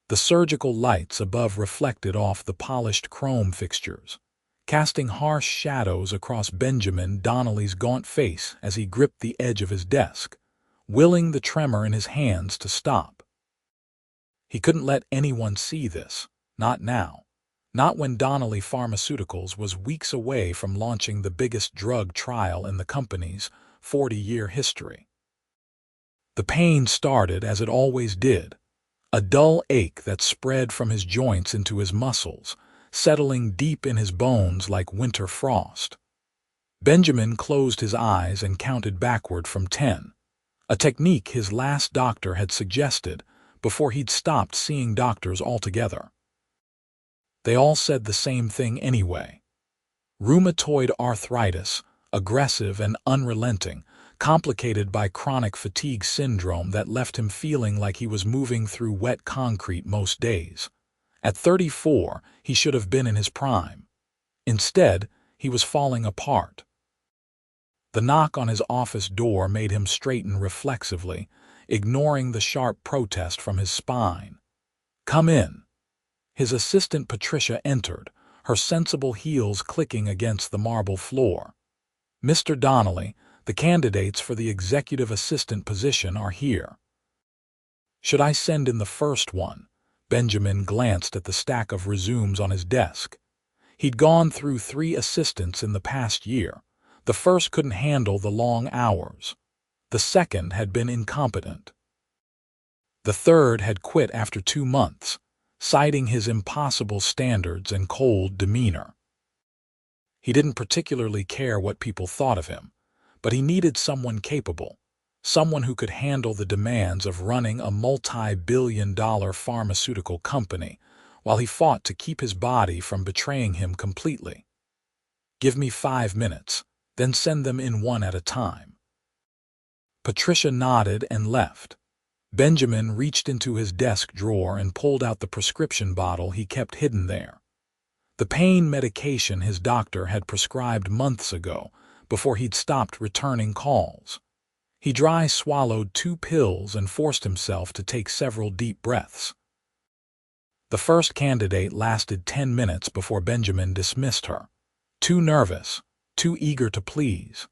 The surgical lights above reflected off the polished chrome fixtures, casting harsh shadows across Benjamin Donnelly's gaunt face as he gripped the edge of his desk, willing the tremor in his hands to stop. He couldn't let anyone see this, not now, not when Donnelly Pharmaceuticals was weeks away from launching the biggest drug trial in the company's 40-year history. The pain started as it always did, a dull ache that spread from his joints into his muscles, settling deep in his bones like winter frost. Benjamin closed his eyes and counted backward from 10, a technique his last doctor had suggested before he'd stopped seeing doctors altogether. They all said the same thing anyway. Rheumatoid arthritis, aggressive and unrelenting, complicated by chronic fatigue syndrome that left him feeling like he was moving through wet concrete most days. At 34, he should have been in his prime. Instead, he was falling apart. The knock on his office door made him straighten reflexively, ignoring the sharp protest from his spine. "Come in." His assistant Patricia entered, her sensible heels clicking against the marble floor. "Mr. Donnelly, the candidates for the executive assistant position are here." "Should I send in the first one?" Benjamin glanced at the stack of resumes on his desk. He'd gone through 3 assistants in the past year. The first couldn't handle the long hours. The second had been incompetent. The third had quit after 2 months, citing his impossible standards and cold demeanor. He didn't particularly care what people thought of him, but he needed someone capable, someone who could handle the demands of running a multi-billion-dollar pharmaceutical company while he fought to keep his body from betraying him completely. "Give me 5 minutes, then send them in one at a time." Patricia nodded and left. Benjamin reached into his desk drawer and pulled out the prescription bottle he kept hidden there. The pain medication his doctor had prescribed months ago, before he'd stopped returning calls. He dry swallowed 2 pills and forced himself to take several deep breaths. The first candidate lasted 10 minutes before Benjamin dismissed her. Too nervous, too eager to please.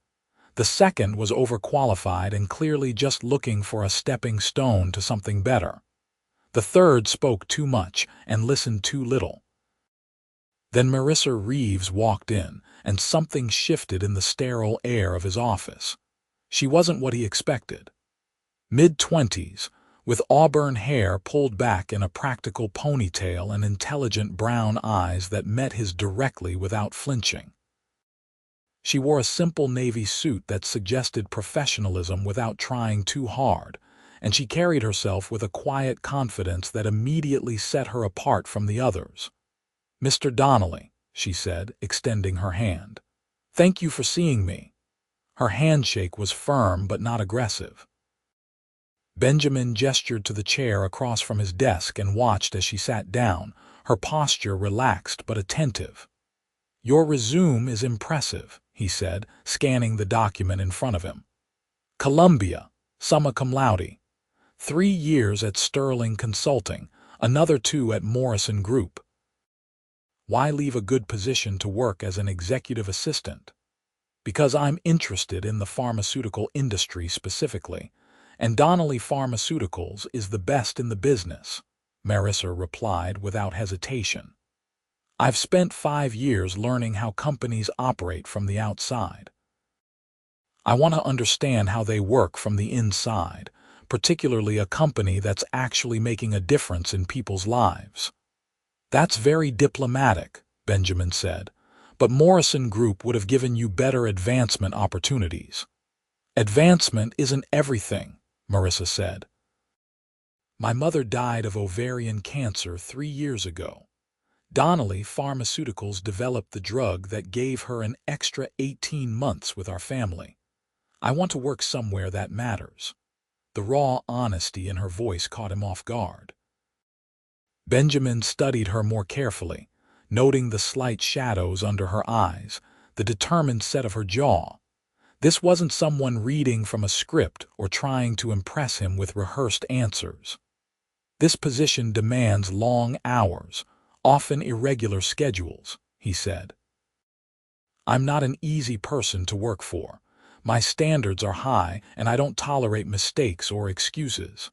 The second was overqualified and clearly just looking for a stepping stone to something better. The third spoke too much and listened too little. Then Marissa Reeves walked in, and something shifted in the sterile air of his office. She wasn't what he expected. Mid-20s, with auburn hair pulled back in a practical ponytail and intelligent brown eyes that met his directly without flinching. She wore a simple navy suit that suggested professionalism without trying too hard, and she carried herself with a quiet confidence that immediately set her apart from the others. "Mr. Donnelly," she said, extending her hand. "Thank you for seeing me." Her handshake was firm but not aggressive. Benjamin gestured to the chair across from his desk and watched as she sat down, her posture relaxed but attentive. "Your resume is impressive," he said, scanning the document in front of him. "Columbia, summa cum laude. 3 years at Sterling Consulting, another 2 at Morrison Group. Why leave a good position to work as an executive assistant?" "Because I'm interested in the pharmaceutical industry specifically, and Donnelly Pharmaceuticals is the best in the business," Marissa replied without hesitation. "I've spent 5 years learning how companies operate from the outside. I want to understand how they work from the inside, particularly a company that's actually making a difference in people's lives." "That's very diplomatic," Benjamin said, "but Morrison Group would have given you better advancement opportunities." "Advancement isn't everything," Marissa said. "My mother died of ovarian cancer 3 years ago. Donnelly Pharmaceuticals developed the drug that gave her an extra 18 months with our family. I want to work somewhere that matters." The raw honesty in her voice caught him off guard. Benjamin studied her more carefully, noting the slight shadows under her eyes, the determined set of her jaw. This wasn't someone reading from a script or trying to impress him with rehearsed answers. This position demands long hours, often irregular schedules, he said. I'm not an easy person to work for. My standards are high, and I don't tolerate mistakes or excuses.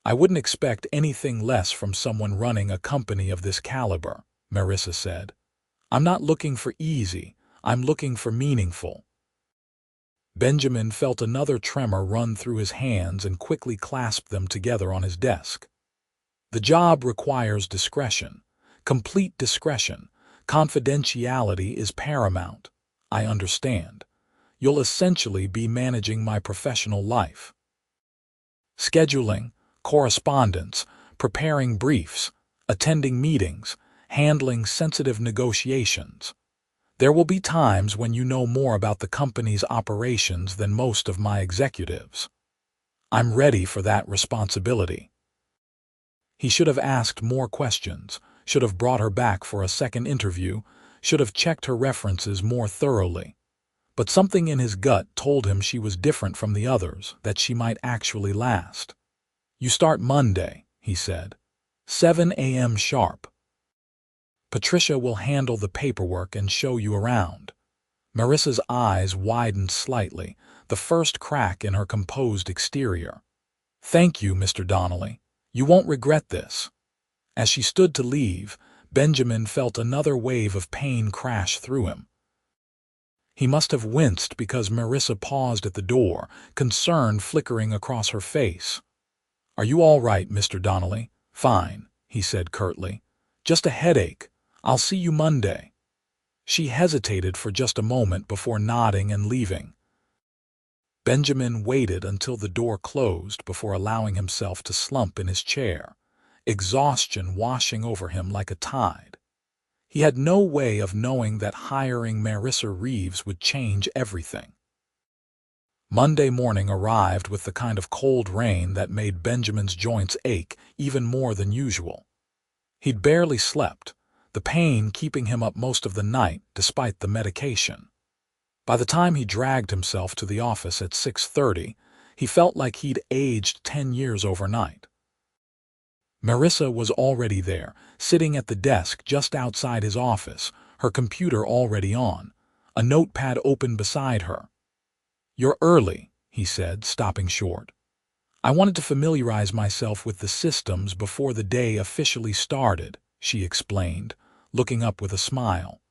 I wouldn't expect anything less from someone running a company of this caliber, Marissa said. I'm not looking for easy, I'm looking for meaningful. Benjamin felt another tremor run through his hands and quickly clasped them together on his desk. The job requires discretion, complete discretion. Confidentiality is paramount. I understand. You'll essentially be managing my professional life. Scheduling, correspondence, preparing briefs, attending meetings, handling sensitive negotiations. There will be times when you know more about the company's operations than most of my executives. I'm ready for that responsibility. He should have asked more questions, should have brought her back for a second interview, should have checked her references more thoroughly. But something in his gut told him she was different from the others, that she might actually last. You start Monday, he said. 7 a.m. sharp. Patricia will handle the paperwork and show you around. Marissa's eyes widened slightly, the first crack in her composed exterior. Thank you, Mr. Donnelly. You won't regret this. As she stood to leave, Benjamin felt another wave of pain crash through him. He must have winced because Marissa paused at the door, concern flickering across her face. Are you all right, Mr. Donnelly? Fine, he said curtly. Just a headache. I'll see you Monday. She hesitated for just a moment before nodding and leaving. Benjamin waited until the door closed before allowing himself to slump in his chair, exhaustion washing over him like a tide. He had no way of knowing that hiring Marissa Reeves would change everything. Monday morning arrived with the kind of cold rain that made Benjamin's joints ache even more than usual. He'd barely slept, the pain keeping him up most of the night despite the medication. By the time he dragged himself to the office at 6:30, he felt like he'd aged 10 years overnight. Marissa was already there, sitting at the desk just outside his office, her computer already on, a notepad open beside her. You're early, he said, stopping short. I wanted to familiarize myself with the systems before the day officially started, she explained, looking up with a smile.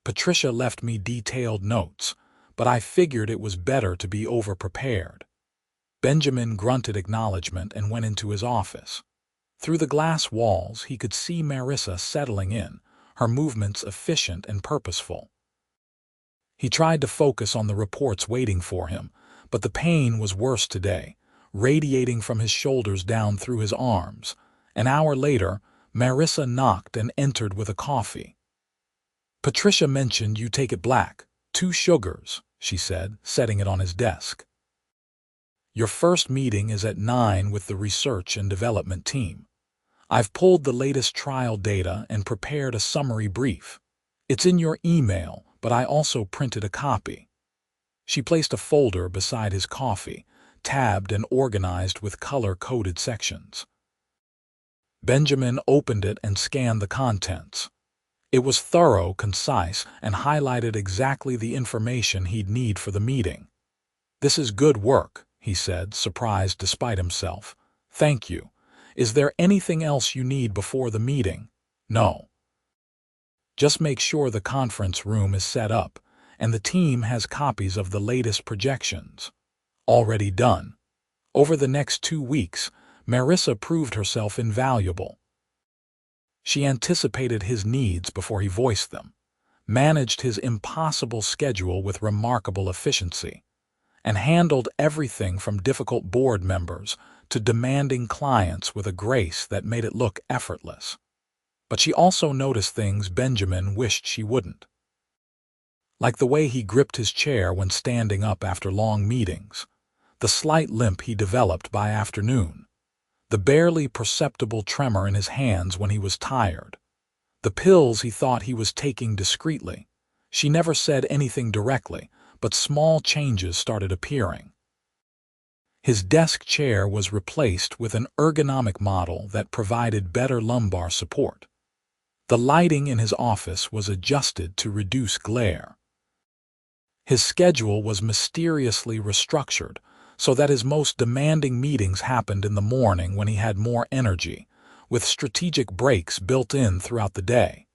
Patricia left me detailed notes, but I figured it was better to be over-prepared. Benjamin grunted acknowledgement and went into his office. Through the glass walls, he could see Marissa settling in, her movements efficient and purposeful. He tried to focus on the reports waiting for him, but the pain was worse today, radiating from his shoulders down through his arms. An hour later, Marissa knocked and entered with a coffee. Patricia mentioned you take it black, 2 sugars, she said, setting it on his desk. Your first meeting is at 9 with the research and development team. I've pulled the latest trial data and prepared a summary brief. It's in your email, but I also printed a copy. She placed a folder beside his coffee, tabbed and organized with color-coded sections. Benjamin opened it and scanned the contents. It was thorough, concise, and highlighted exactly the information he'd need for the meeting. This is good work, he said, surprised despite himself. Thank you. Is there anything else you need before the meeting? No. Just make sure the conference room is set up, and the team has copies of the latest projections. Already done. Over the next 2 weeks, Marissa proved herself invaluable. She anticipated his needs before he voiced them, managed his impossible schedule with remarkable efficiency, and handled everything from difficult board members to demanding clients with a grace that made it look effortless. But she also noticed things Benjamin wished she wouldn't. Like the way he gripped his chair when standing up after long meetings, the slight limp he developed by afternoon, the barely perceptible tremor in his hands when he was tired, the pills he thought he was taking discreetly. She never said anything directly, but small changes started appearing. His desk chair was replaced with an ergonomic model that provided better lumbar support. The lighting in his office was adjusted to reduce glare. His schedule was mysteriously restructured so that his most demanding meetings happened in the morning when he had more energy, with strategic breaks built in throughout the day.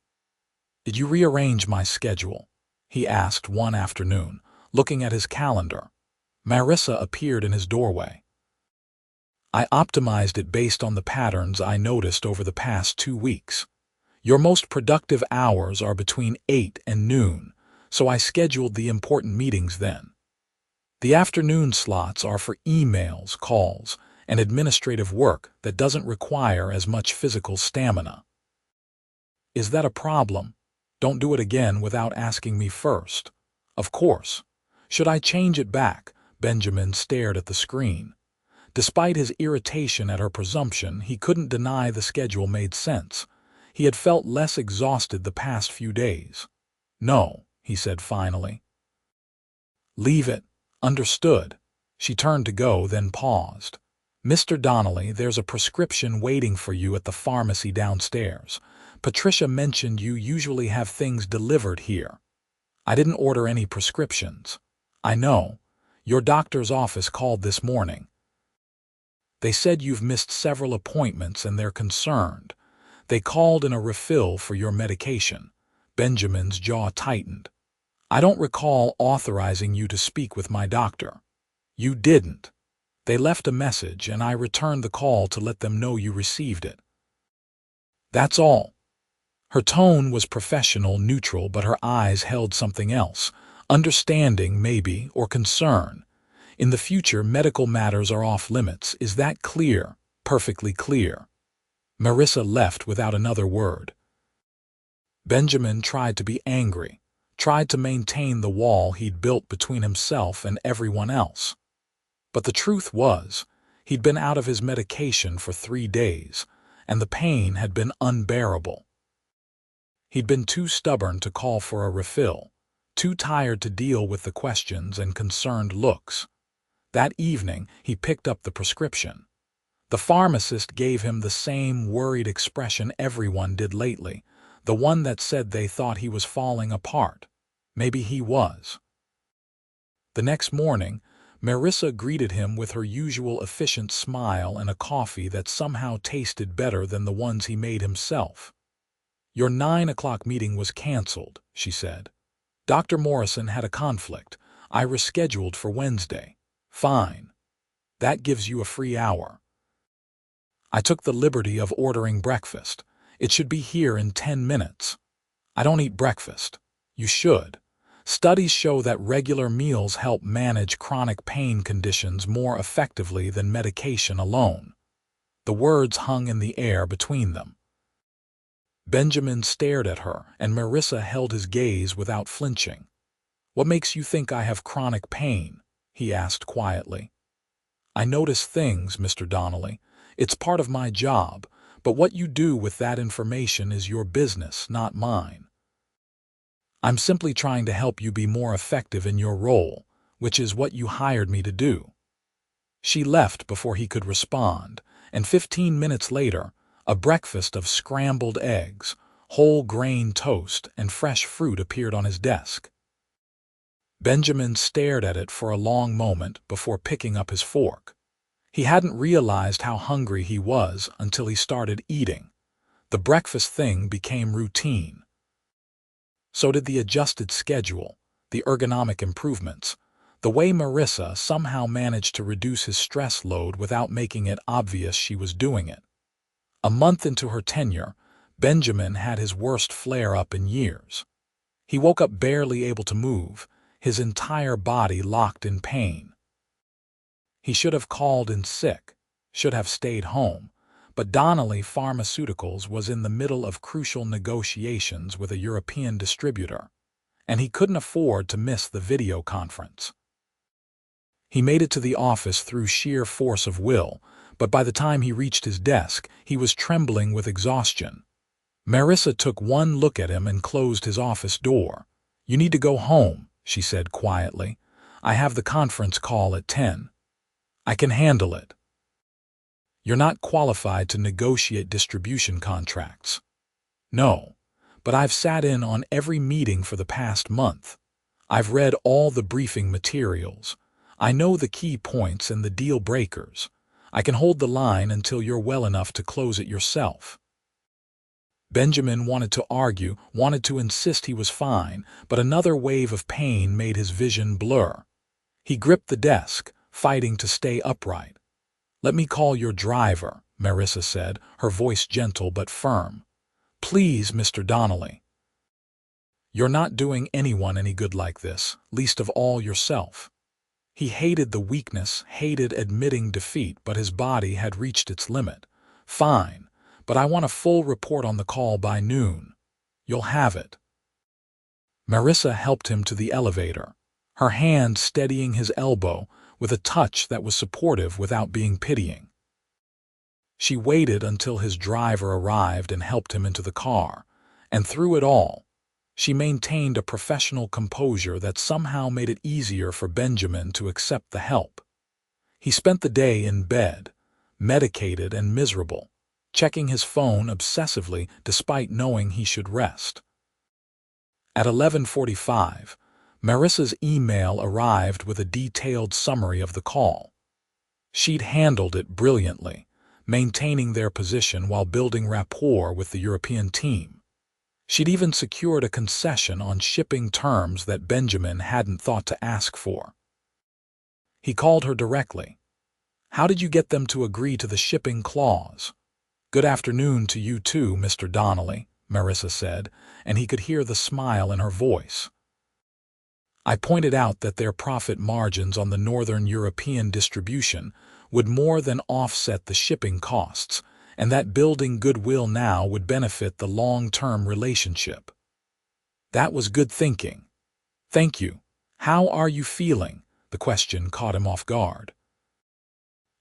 "Did you rearrange my schedule?" he asked one afternoon, looking at his calendar. Marissa appeared in his doorway. "I optimized it based on the patterns I noticed over the past 2 weeks. Your most productive hours are between 8 and noon, so I scheduled the important meetings then. The afternoon slots are for emails, calls, and administrative work that doesn't require as much physical stamina." "Is that a problem? Don't do it again without asking me first." "Of course. Should I change it back?" Benjamin stared at the screen. Despite his irritation at her presumption, he couldn't deny the schedule made sense. He had felt less exhausted the past few days. "No," he said finally. "Leave it. Understood." She turned to go, then paused. "Mr. Donnelly, there's a prescription waiting for you at the pharmacy downstairs. Patricia mentioned you usually have things delivered here." "I didn't order any prescriptions." "I know. Your doctor's office called this morning. They said you've missed several appointments and they're concerned. They called in a refill for your medication." Benjamin's jaw tightened. "I don't recall authorizing you to speak with my doctor." "You didn't. They left a message and I returned the call to let them know you received it. That's all." Her tone was professional, neutral, but her eyes held something else. Understanding, maybe, or concern. "In the future, medical matters are off limits. Is that clear?" "Perfectly clear." Marissa left without another word. Benjamin tried to be angry, tried to maintain the wall he'd built between himself and everyone else. But the truth was, he'd been out of his medication for 3 days, and the pain had been unbearable. He'd been too stubborn to call for a refill, too tired to deal with the questions and concerned looks. That evening, he picked up the prescription. The pharmacist gave him the same worried expression everyone did lately, the one that said they thought he was falling apart. Maybe he was. The next morning, Marissa greeted him with her usual efficient smile and a coffee that somehow tasted better than the ones he made himself. "Your 9 o'clock meeting was canceled," she said. "Dr. Morrison had a conflict. I rescheduled for Wednesday." "Fine. That gives you a free hour." "I took the liberty of ordering breakfast. It should be here in 10 minutes. "I don't eat breakfast." "You should. Studies show that regular meals help manage chronic pain conditions more effectively than medication alone." The words hung in the air between them. Benjamin stared at her, and Marissa held his gaze without flinching. "What makes you think I have chronic pain?" he asked quietly. "I notice things, Mr. Donnelly. It's part of my job, but what you do with that information is your business, not mine. I'm simply trying to help you be more effective in your role, which is what you hired me to do." She left before he could respond, and 15 minutes later, a breakfast of scrambled eggs, whole grain toast, and fresh fruit appeared on his desk. Benjamin stared at it for a long moment before picking up his fork. He hadn't realized how hungry he was until he started eating. The breakfast thing became routine. So did the adjusted schedule, the ergonomic improvements, the way Marissa somehow managed to reduce his stress load without making it obvious she was doing it. A month into her tenure, Benjamin had his worst flare-up in years. He woke up barely able to move, his entire body locked in pain. He should have called in sick, should have stayed home, but Donnelly Pharmaceuticals was in the middle of crucial negotiations with a European distributor, and he couldn't afford to miss the video conference. He made it to the office through sheer force of will, but by the time he reached his desk, he was trembling with exhaustion. Marissa took one look at him and closed his office door. "You need to go home," she said quietly. "I have the conference call at 10. I can handle it. You're not qualified to negotiate distribution contracts. No, but I've sat in on every meeting for the past month. I've read all the briefing materials. I know the key points and the deal breakers. I can hold the line until you're well enough to close it yourself. Benjamin wanted to argue, wanted to insist he was fine, but another wave of pain made his vision blur. He gripped the desk, fighting to stay upright. "Let me call your driver," Marissa said, her voice gentle but firm. "Please, Mr. Donnelly." "You're not doing anyone any good like this, least of all yourself." He hated the weakness, hated admitting defeat, but his body had reached its limit. "Fine, but I want a full report on the call by noon." "You'll have it." Marissa helped him to the elevator, her hand steadying his elbow with a touch that was supportive without being pitying. She waited until his driver arrived and helped him into the car, and through it all, she maintained a professional composure that somehow made it easier for Benjamin to accept the help. He spent the day in bed, medicated and miserable, checking his phone obsessively despite knowing he should rest. At 11:45, Marissa's email arrived with a detailed summary of the call. She'd handled it brilliantly, maintaining their position while building rapport with the European team. She'd even secured a concession on shipping terms that Benjamin hadn't thought to ask for. He called her directly. "How did you get them to agree to the shipping clause?" "Good afternoon to you too, Mr. Donnelly," Marissa said, and he could hear the smile in her voice. "I pointed out that their profit margins on the Northern European distribution would more than offset the shipping costs, and that building goodwill now would benefit the long-term relationship." That was good thinking. "Thank you. How are you feeling?" The question caught him off guard.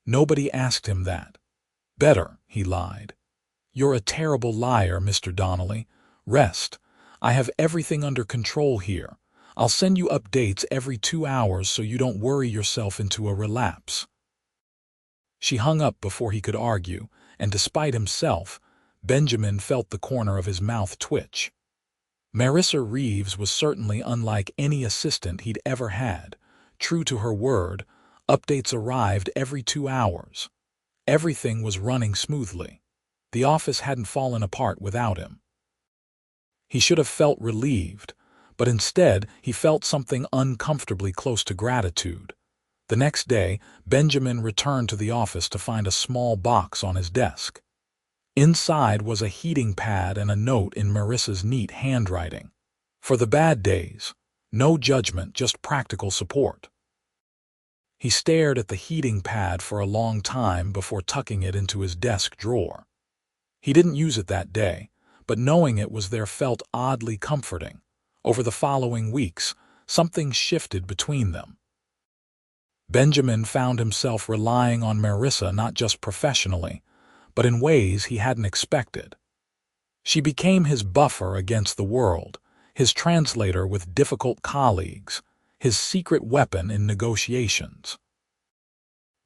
Nobody asked him that. "Better," he lied. "You're a terrible liar, Mr. Donnelly. Rest. I have everything under control here. I'll send you updates every 2 hours so you don't worry yourself into a relapse." She hung up before he could argue, and despite himself, Benjamin felt the corner of his mouth twitch. Marissa Reeves was certainly unlike any assistant he'd ever had. True to her word, updates arrived every 2 hours. Everything was running smoothly. The office hadn't fallen apart without him. He should have felt relieved, but instead he felt something uncomfortably close to gratitude. The next day, Benjamin returned to the office to find a small box on his desk. Inside was a heating pad and a note in Marissa's neat handwriting. "For the bad days. No judgment, just practical support." He stared at the heating pad for a long time before tucking it into his desk drawer. He didn't use it that day, but knowing it was there felt oddly comforting. Over the following weeks, something shifted between them. Benjamin found himself relying on Marissa not just professionally, but in ways he hadn't expected. She became his buffer against the world, his translator with difficult colleagues, his secret weapon in negotiations.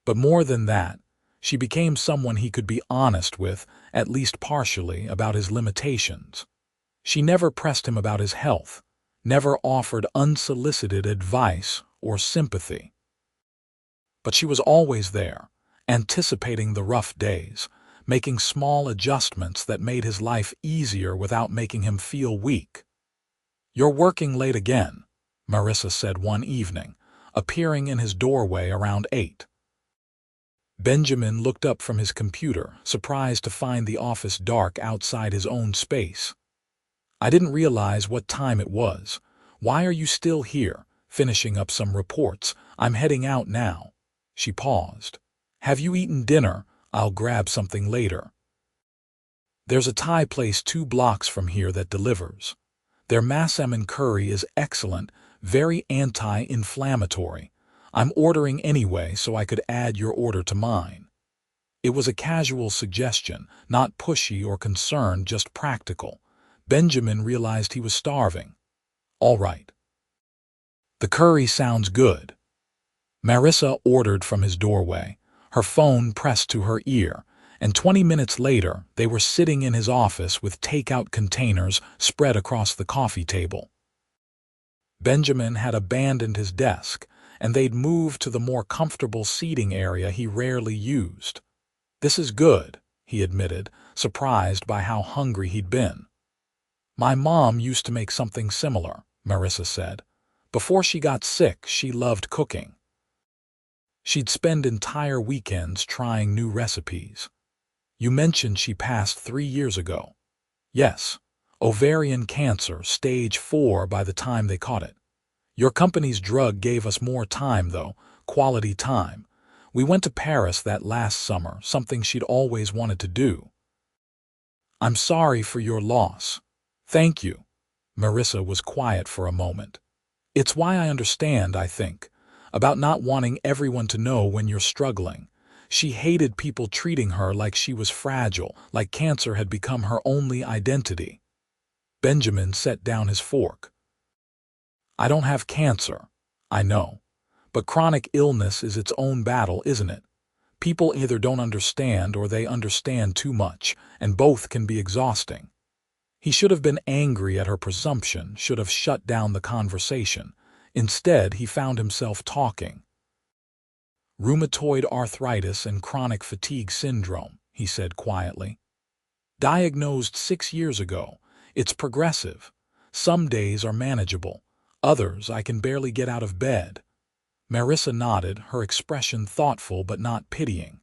But more than that, she became someone he could be honest with, at least partially, about his limitations. She never pressed him about his health, never offered unsolicited advice or sympathy. But she was always there, anticipating the rough days, making small adjustments that made his life easier without making him feel weak. "You're working late again," Marissa said one evening, appearing in his doorway around 8. Benjamin looked up from his computer, surprised to find the office dark outside his own space. "I didn't realize what time it was. Why are you still here, finishing up some reports? I'm heading out now." She paused. "Have you eaten dinner? I'll grab something later." "There's a Thai place 2 blocks from here that delivers. Their massaman curry is excellent, very anti-inflammatory. I'm ordering anyway so I could add your order to mine." It was a casual suggestion, not pushy or concerned, just practical. Benjamin realized he was starving. "All right." "The curry sounds good." Marissa ordered from his doorway, her phone pressed to her ear, and 20 minutes later they were sitting in his office with takeout containers spread across the coffee table. Benjamin had abandoned his desk, and they'd moved to the more comfortable seating area he rarely used. "This is good," he admitted, surprised by how hungry he'd been. "My mom used to make something similar," Marissa said. "Before she got sick, she loved cooking. She'd spend entire weekends trying new recipes." "You mentioned she passed 3 years ago." "Yes. Ovarian cancer, stage 4 by the time they caught it. Your company's drug gave us more time, though, quality time. We went to Paris that last summer, something she'd always wanted to do." "I'm sorry for your loss." "Thank you." Marissa was quiet for a moment. "It's why I understand, I think, about not wanting everyone to know when you're struggling. She hated people treating her like she was fragile, like cancer had become her only identity." Benjamin set down his fork. "I don't have cancer, I know. But chronic illness is its own battle, isn't it? People either don't understand or they understand too much, and both can be exhausting." He should have been angry at her presumption, should have shut down the conversation. Instead, he found himself talking. "Rheumatoid arthritis and chronic fatigue syndrome," he said quietly. "Diagnosed 6 years ago. It's progressive. Some days are manageable. Others I can barely get out of bed." Marissa nodded, her expression thoughtful but not pitying.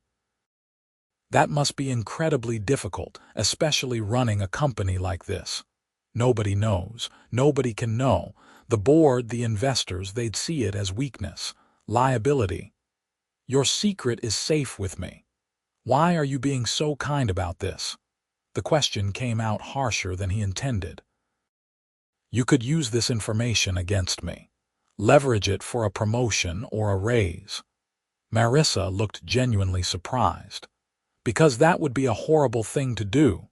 "That must be incredibly difficult, especially running a company like this. Nobody knows. Nobody can know. The board, the investors, they'd see it as weakness, liability. Your secret is safe with me. Why are you being so kind about this?" The question came out harsher than he intended. "You could use this information against me. Leverage it for a promotion or a raise." Marissa looked genuinely surprised. "Because that would be a horrible thing to do.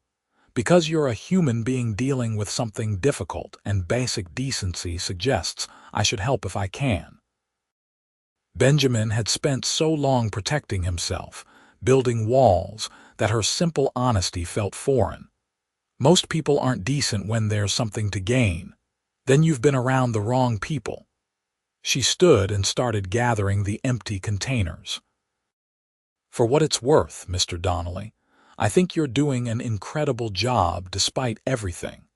Because you're a human being dealing with something difficult, and basic decency suggests I should help if I can." Benjamin had spent so long protecting himself, building walls, that her simple honesty felt foreign. "Most people aren't decent when there's something to gain. Then you've been around the wrong people." She stood and started gathering the empty containers. "For what it's worth, Mr. Donnelly, I think you're doing an incredible job despite everything.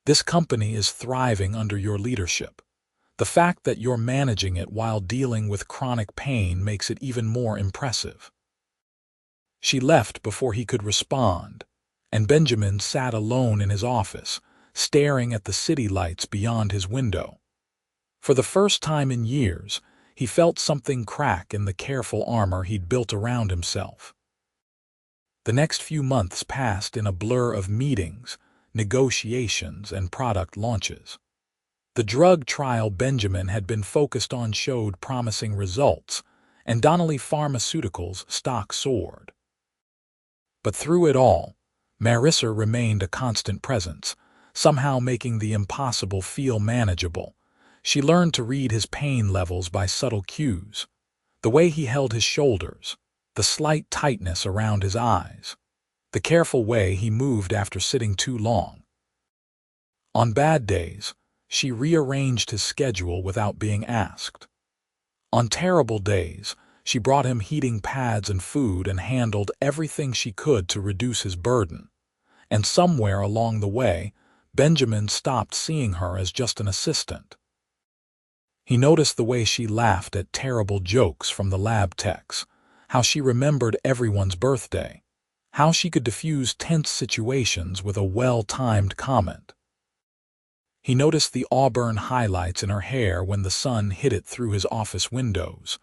This company is thriving under your leadership. The fact that you're managing it while dealing with chronic pain makes it even more impressive." She left before he could respond, and Benjamin sat alone in his office, staring at the city lights beyond his window. For the first time in years, he felt something crack in the careful armor he'd built around himself. The next few months passed in a blur of meetings, negotiations, and product launches. The drug trial Benjamin had been focused on showed promising results, and Donnelly Pharmaceuticals' stock soared. But through it all, Marissa remained a constant presence, somehow making the impossible feel manageable. She learned to read his pain levels by subtle cues. The way he held his shoulders, the slight tightness around his eyes, the careful way he moved after sitting too long. On bad days, she rearranged his schedule without being asked. On terrible days, she brought him heating pads and food and handled everything she could to reduce his burden. And somewhere along the way, Benjamin stopped seeing her as just an assistant. He noticed the way she laughed at terrible jokes from the lab techs, how she remembered everyone's birthday, how she could diffuse tense situations with a well-timed comment. He noticed the auburn highlights in her hair when the sun hit it through his office windows,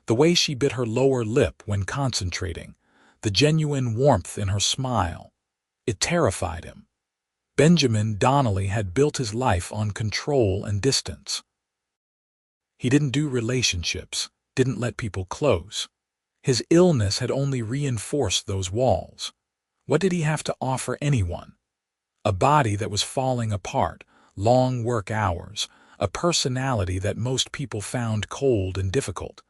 the way she bit her lower lip when concentrating, the genuine warmth in her smile. It terrified him. Benjamin Donnelly had built his life on control and distance. He didn't do relationships, didn't let people close. His illness had only reinforced those walls. What did he have to offer anyone? A body that was falling apart, long work hours, a personality that most people found cold and difficult.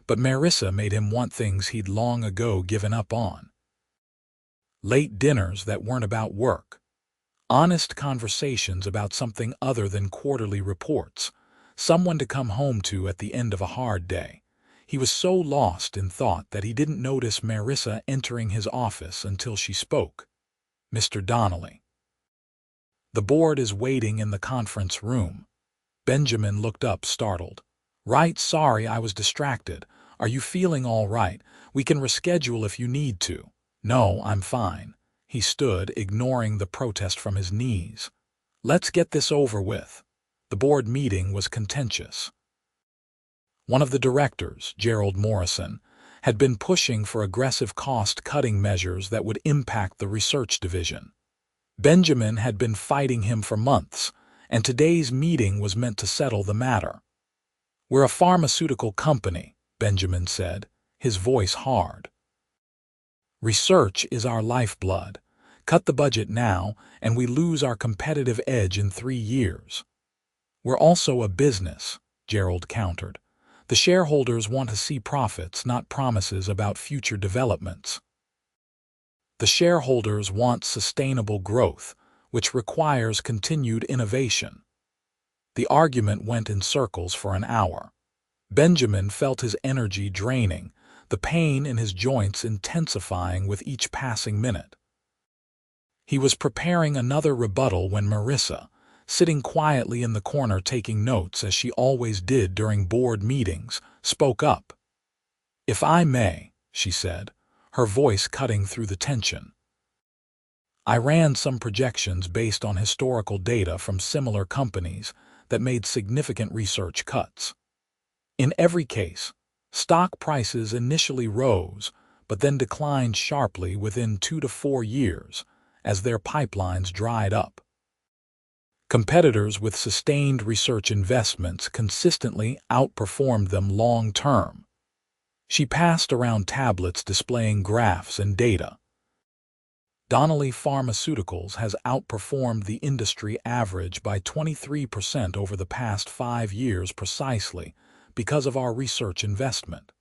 but Marissa made him want things he'd long ago given up on. Late dinners that weren't about work. Honest conversations about something other than quarterly reports. Someone to come home to at the end of a hard day. He was so lost in thought that he didn't notice Marissa entering his office until she spoke. "Mr. Donnelly." "The board is waiting in the conference room." Benjamin looked up, startled. "Right, sorry, I was distracted. Are you feeling all right? We can reschedule if you need to." "No, I'm fine." He stood, ignoring the protest from his knees. "Let's get this over with." The board meeting was contentious. One of the directors, Gerald Morrison, had been pushing for aggressive cost-cutting measures that would impact the research division. Benjamin had been fighting him for months, and today's meeting was meant to settle the matter. "We're a pharmaceutical company," Benjamin said, his voice hard. "Research is our lifeblood. Cut the budget now, and we lose our competitive edge in 3 years. "We're also a business," Gerald countered. "The shareholders want to see profits, not promises about future developments." "The shareholders want sustainable growth, which requires continued innovation." The argument went in circles for an hour. Benjamin felt his energy draining, the pain in his joints intensifying with each passing minute. He was preparing another rebuttal when Marissa, sitting quietly in the corner taking notes as she always did during board meetings, spoke up. "If I may," she said, her voice cutting through the tension. "I ran some projections based on historical data from similar companies that made significant research cuts. In every case, stock prices initially rose, but then declined sharply within 2 to 4 years as their pipelines dried up. Competitors with sustained research investments consistently outperformed them long-term." She passed around tablets displaying graphs and data. "Donnelly Pharmaceuticals has outperformed the industry average by 23% over the past 5 years precisely because of our research investment.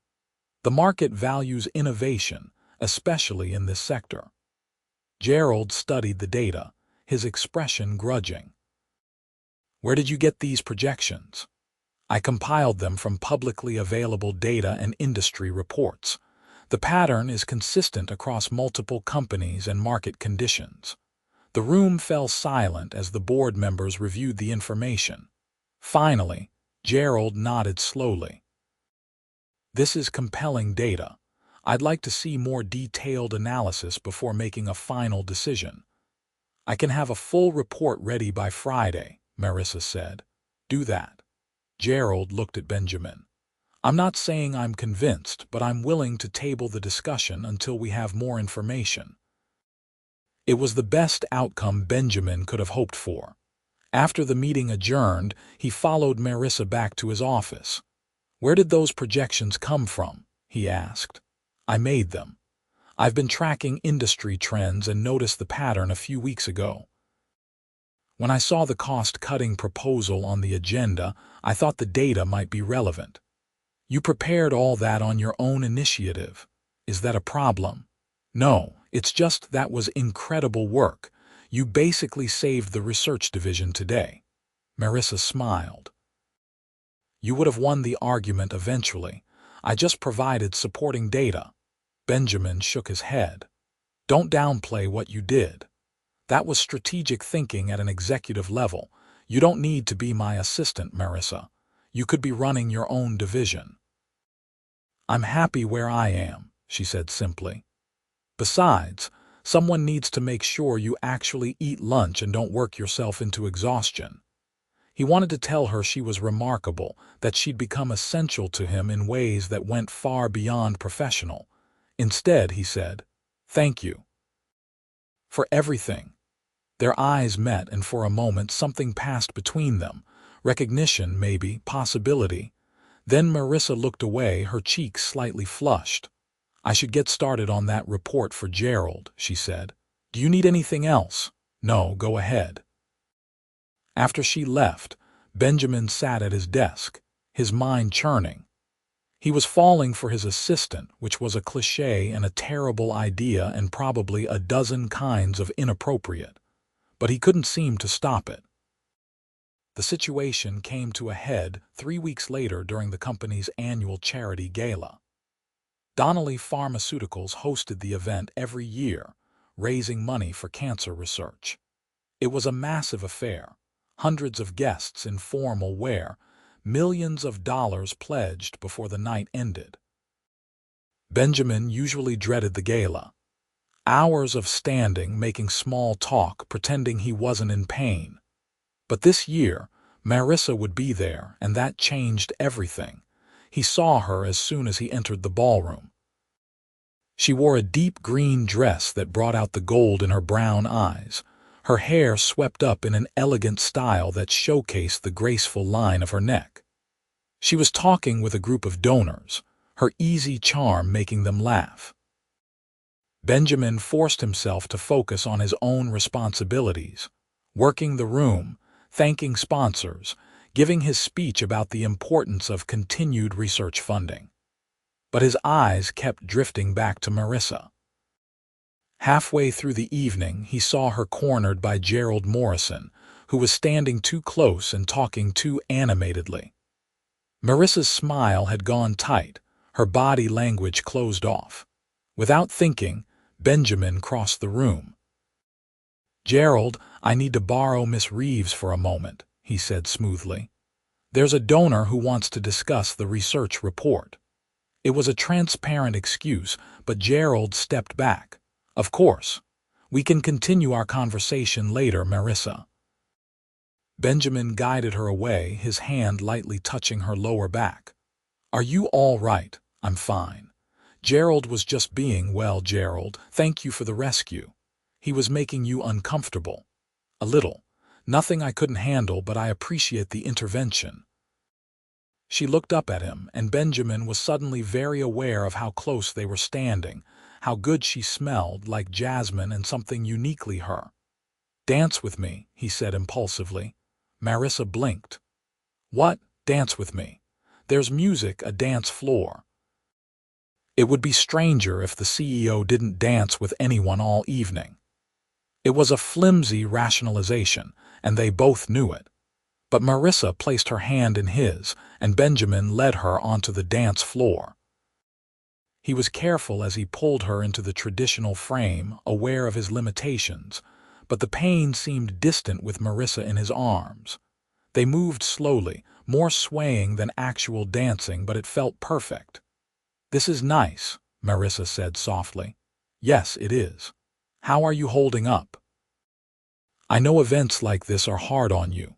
The market values innovation, especially in this sector." Gerald studied the data, his expression grudging. "Where did you get these projections?" "I compiled them from publicly available data and industry reports. The pattern is consistent across multiple companies and market conditions." The room fell silent as the board members reviewed the information. Finally, Gerald nodded slowly. "This is compelling data. I'd like to see more detailed analysis before making a final decision." "I can have a full report ready by Friday," Marissa said. "Do that." Gerald looked at Benjamin. "I'm not saying I'm convinced, but I'm willing to table the discussion until we have more information." It was the best outcome Benjamin could have hoped for. After the meeting adjourned, he followed Marissa back to his office. "Where did those projections come from?" he asked. "I made them. I've been tracking industry trends and noticed the pattern a few weeks ago. When I saw the cost-cutting proposal on the agenda, I thought the data might be relevant." "You prepared all that on your own initiative. Is that a problem?" "No, it's just that was incredible work. You basically saved the research division today." Marissa smiled. "You would have won the argument eventually. I just provided supporting data." Benjamin shook his head. "Don't downplay what you did. That was strategic thinking at an executive level. You don't need to be my assistant, Marissa. You could be running your own division." "I'm happy where I am," she said simply. "Besides, someone needs to make sure you actually eat lunch and don't work yourself into exhaustion." He wanted to tell her she was remarkable, that she'd become essential to him in ways that went far beyond professional. Instead, he said, "Thank you for everything." Their eyes met, and for a moment something passed between them. Recognition, maybe, possibility. Then Marissa looked away, her cheeks slightly flushed. "I should get started on that report for Gerald," she said. "Do you need anything else?" "No, go ahead." After she left, Benjamin sat at his desk, his mind churning. He was falling for his assistant, which was a cliché and a terrible idea and probably a dozen kinds of inappropriate, but he couldn't seem to stop it. The situation came to a head 3 weeks later during the company's annual charity gala. Donnelly Pharmaceuticals hosted the event every year, raising money for cancer research. It was a massive affair, hundreds of guests in formal wear, millions of dollars pledged before the night ended. Benjamin usually dreaded the gala. Hours of standing, making small talk, pretending he wasn't in pain. But this year, Marissa would be there, and that changed everything. He saw her as soon as he entered the ballroom. She wore a deep green dress that brought out the gold in her brown eyes, her hair swept up in an elegant style that showcased the graceful line of her neck. She was talking with a group of donors, her easy charm making them laugh. Benjamin forced himself to focus on his own responsibilities, working the room, thanking sponsors, giving his speech about the importance of continued research funding. But his eyes kept drifting back to Marissa. Halfway through the evening, he saw her cornered by Gerald Morrison, who was standing too close and talking too animatedly. Marissa's smile had gone tight, her body language closed off. Without thinking, Benjamin crossed the room. "Gerald, I need to borrow Miss Reeves for a moment," he said smoothly. "There's a donor who wants to discuss the research report." It was a transparent excuse, but Gerald stepped back. "Of course. We can continue our conversation later, Marissa." Benjamin guided her away, his hand lightly touching her lower back. "Are you all right?" "I'm fine. Gerald was just being, well, Gerald, thank you for the rescue. He was making you uncomfortable." "A little. Nothing I couldn't handle, but I appreciate the intervention." She looked up at him, and Benjamin was suddenly very aware of how close they were standing, how good she smelled, like jasmine and something uniquely her. "Dance with me," he said impulsively. Marissa blinked. "What? Dance with me? There's music, a dance floor." It would be stranger if the CEO didn't dance with anyone all evening. It was a flimsy rationalization, and they both knew it. But Marissa placed her hand in his, and Benjamin led her onto the dance floor. He was careful as he pulled her into the traditional frame, aware of his limitations, but the pain seemed distant with Marissa in his arms. They moved slowly, more swaying than actual dancing, but it felt perfect. "This is nice," Marissa said softly. "Yes, it is. How are you holding up? I know events like this are hard on you."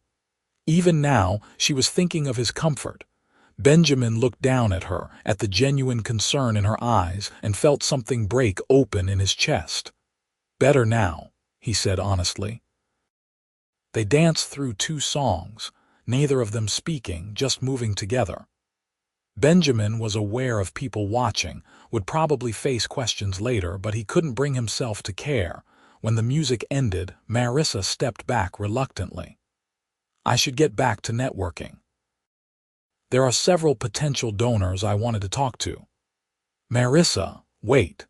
Even now, she was thinking of his comfort. Benjamin looked down at her, at the genuine concern in her eyes, and felt something break open in his chest. "Better now," he said honestly. They danced through 2 songs, neither of them speaking, just moving together. Benjamin was aware of people watching, would probably face questions later, but he couldn't bring himself to care. When the music ended, Marissa stepped back reluctantly. "I should get back to networking. There are several potential donors I wanted to talk to." "Marissa, wait."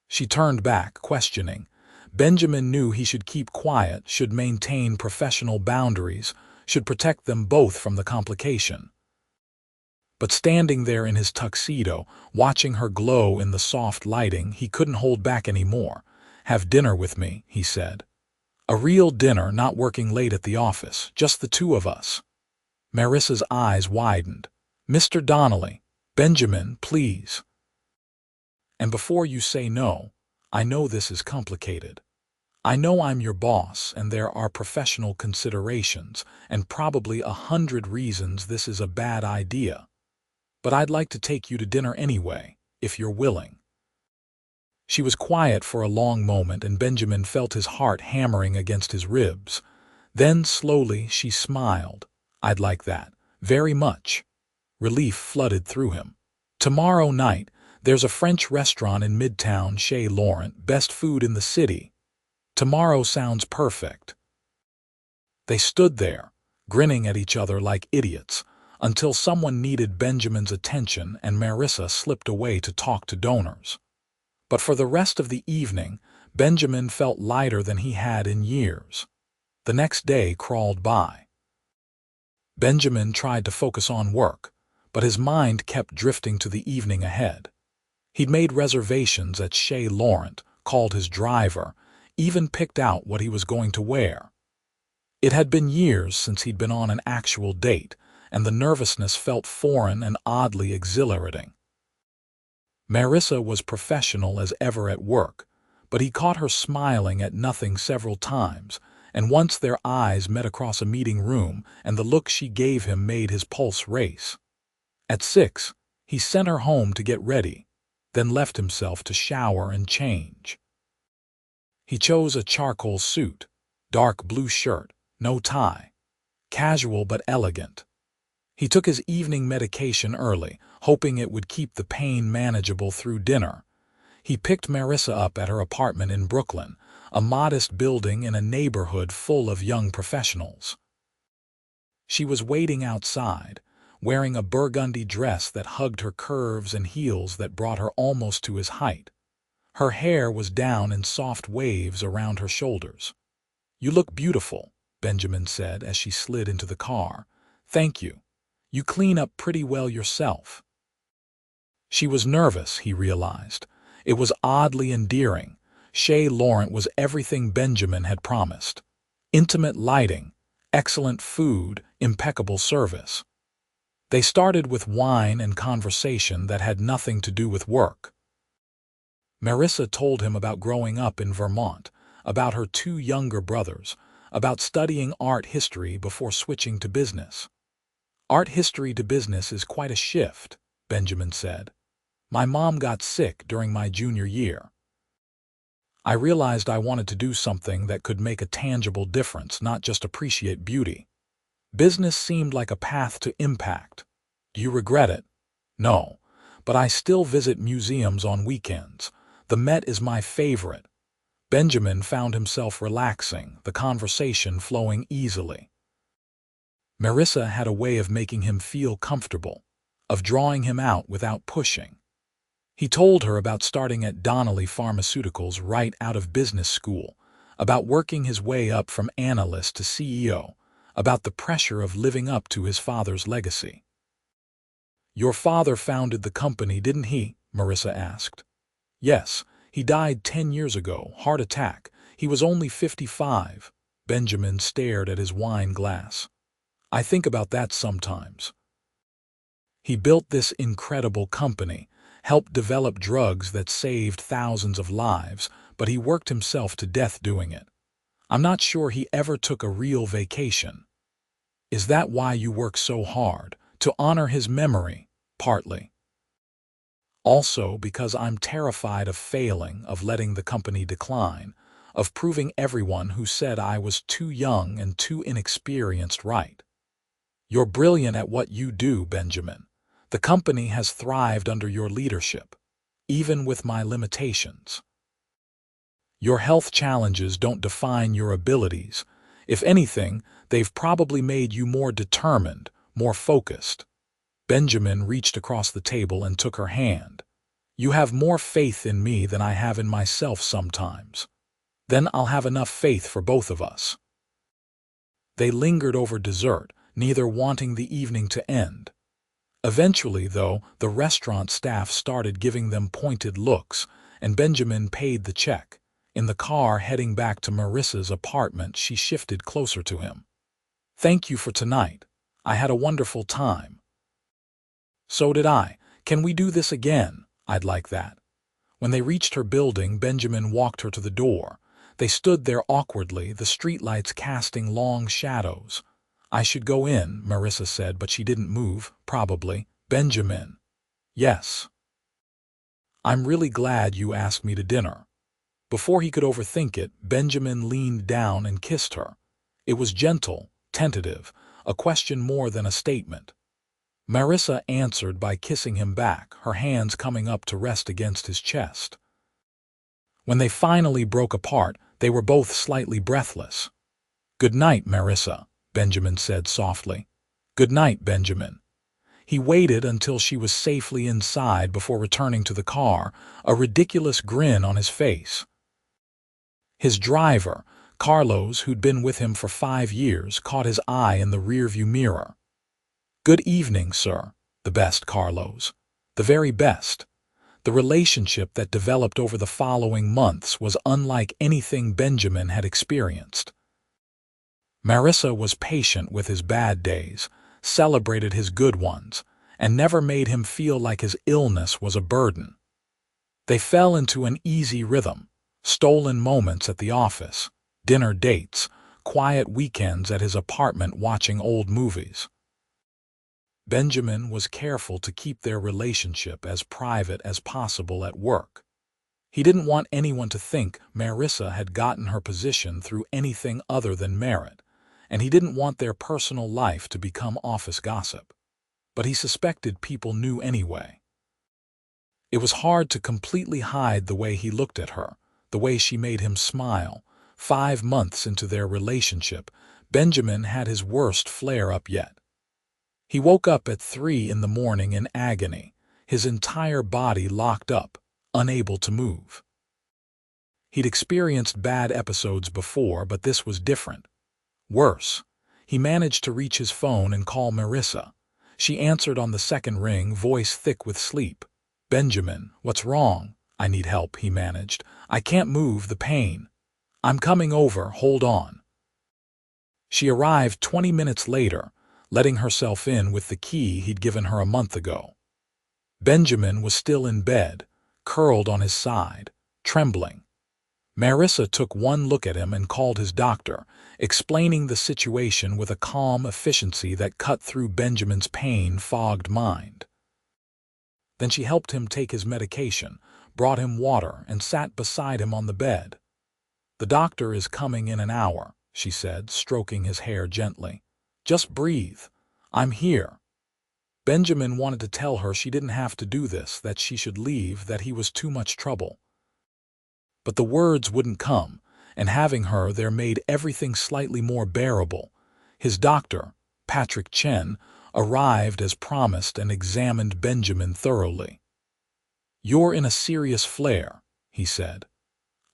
She turned back, questioning. Benjamin knew he should keep quiet, should maintain professional boundaries, should protect them both from the complication. But standing there in his tuxedo, watching her glow in the soft lighting, he couldn't hold back anymore. "Have dinner with me," he said. "A real dinner, not working late at the office, just the 2 of us." Marissa's eyes widened. "Mr. Donnelly, Benjamin, please. And before you say no, I know this is complicated. I know I'm your boss, and there are professional considerations, and probably 100 reasons this is a bad idea. But I'd like to take you to dinner anyway, if you're willing." She was quiet for a long moment, and Benjamin felt his heart hammering against his ribs. Then, slowly, she smiled. "I'd like that. Very much." Relief flooded through him. "Tomorrow night, there's a French restaurant in Midtown, Chez Laurent, best food in the city. Tomorrow sounds perfect." They stood there, grinning at each other like idiots, until someone needed Benjamin's attention and Marissa slipped away to talk to donors. But for the rest of the evening, Benjamin felt lighter than he had in years. The next day crawled by. Benjamin tried to focus on work, but his mind kept drifting to the evening ahead. He'd made reservations at Chez Laurent, called his driver, even picked out what he was going to wear. It had been years since he'd been on an actual date, and the nervousness felt foreign and oddly exhilarating. Marissa was professional as ever at work, but he caught her smiling at nothing several times, and once their eyes met across a meeting room, and the look she gave him made his pulse race. At 6, he sent her home to get ready, then left himself to shower and change. He chose a charcoal suit, dark blue shirt, no tie, casual but elegant. He took his evening medication early, hoping it would keep the pain manageable through dinner. He picked Marissa up at her apartment in Brooklyn, a modest building in a neighborhood full of young professionals. She was waiting outside, wearing a burgundy dress that hugged her curves and heels that brought her almost to his height. Her hair was down in soft waves around her shoulders. "You look beautiful," Benjamin said as she slid into the car. "Thank you. You clean up pretty well yourself." She was nervous, he realized. It was oddly endearing. Chez Laurent was everything Benjamin had promised. Intimate lighting, excellent food, impeccable service. They started with wine and conversation that had nothing to do with work. Marissa told him about growing up in Vermont, about her 2 younger brothers, about studying art history before switching to business. "Art history to business is quite a shift," Benjamin said. "My mom got sick during my junior year. I realized I wanted to do something that could make a tangible difference, not just appreciate beauty. Business seemed like a path to impact. Do you regret it?" "No, but I still visit museums on weekends. The Met is my favorite." Benjamin found himself relaxing, the conversation flowing easily. Marissa had a way of making him feel comfortable, of drawing him out without pushing. He told her about starting at Donnelly Pharmaceuticals right out of business school, about working his way up from analyst to CEO, about the pressure of living up to his father's legacy. "Your father founded the company, didn't he?" Marissa asked. "Yes, he died 10 years ago, heart attack. He was only 55. Benjamin stared at his wine glass. "I think about that sometimes. He built this incredible company, helped develop drugs that saved thousands of lives, but he worked himself to death doing it. I'm not sure he ever took a real vacation." "Is that why you work so hard? To honor his memory?" "Partly. Also because I'm terrified of failing, of letting the company decline, of proving everyone who said I was too young and too inexperienced right." "You're brilliant at what you do, Benjamin. The company has thrived under your leadership, even with my limitations. Your health challenges don't define your abilities. If anything, they've probably made you more determined, more focused." Benjamin reached across the table and took her hand. "You have more faith in me than I have in myself sometimes. Then I'll have enough faith for both of us." They lingered over dessert, neither wanting the evening to end. Eventually, though, the restaurant staff started giving them pointed looks, and Benjamin paid the check. In the car heading back to Marissa's apartment, she shifted closer to him. "Thank you for tonight. I had a wonderful time." "So did I. Can we do this again? I'd like that." When they reached her building, Benjamin walked her to the door. They stood there awkwardly, the streetlights casting long shadows. "I should go in," Marissa said, but she didn't move. "Probably." "Benjamin." "Yes." "I'm really glad you asked me to dinner." Before he could overthink it, Benjamin leaned down and kissed her. It was gentle, tentative, a question more than a statement. Marissa answered by kissing him back, her hands coming up to rest against his chest. When they finally broke apart, they were both slightly breathless. "Good night, Marissa," Benjamin said softly. "Good night, Benjamin." He waited until she was safely inside before returning to the car, a ridiculous grin on his face. His driver, Carlos, who'd been with him for 5 years, caught his eye in the rearview mirror. "Good evening, sir." "The best, Carlos. The very best." The relationship that developed over the following months was unlike anything Benjamin had experienced. Marissa was patient with his bad days, celebrated his good ones, and never made him feel like his illness was a burden. They fell into an easy rhythm: stolen moments at the office, dinner dates, quiet weekends at his apartment watching old movies. Benjamin was careful to keep their relationship as private as possible at work. He didn't want anyone to think Marissa had gotten her position through anything other than merit, and he didn't want their personal life to become office gossip. But he suspected people knew anyway. It was hard to completely hide the way he looked at her, the way she made him smile. 5 months into their relationship, Benjamin had his worst flare-up yet. He woke up at 3 in the morning in agony, his entire body locked up, unable to move. He'd experienced bad episodes before, but this was different. Worse, he managed to reach his phone and call Marissa. She answered on the second ring, voice thick with sleep. "Benjamin, what's wrong?" "I need help," he managed. "I can't move, the pain." "I'm coming over, hold on." She arrived 20 minutes later, letting herself in with the key he'd given her a month ago. Benjamin was still in bed, curled on his side, trembling. Marissa took one look at him and called his doctor, explaining the situation with a calm efficiency that cut through Benjamin's pain-fogged mind. Then she helped him take his medication, brought him water, and sat beside him on the bed. "The doctor is coming in an hour," she said, stroking his hair gently. "Just breathe. I'm here." Benjamin wanted to tell her she didn't have to do this, that she should leave, that he was too much trouble. But the words wouldn't come, and having her there made everything slightly more bearable. His doctor, Patrick Chen, arrived as promised and examined Benjamin thoroughly. "You're in a serious flare," he said.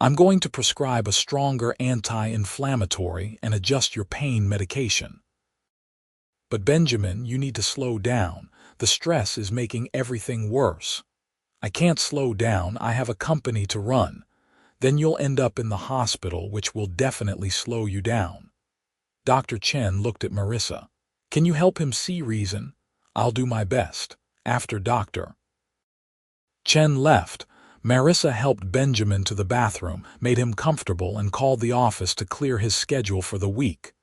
"I'm going to prescribe a stronger anti-inflammatory and adjust your pain medication. But Benjamin, you need to slow down. The stress is making everything worse." "I can't slow down, I have a company to run. Then you'll end up in the hospital, which will definitely slow you down." Dr. Chen looked at Marissa. "Can you help him see reason?" "I'll do my best." After Dr. Chen left, Marissa helped Benjamin to the bathroom, made him comfortable, and called the office to clear his schedule for the week.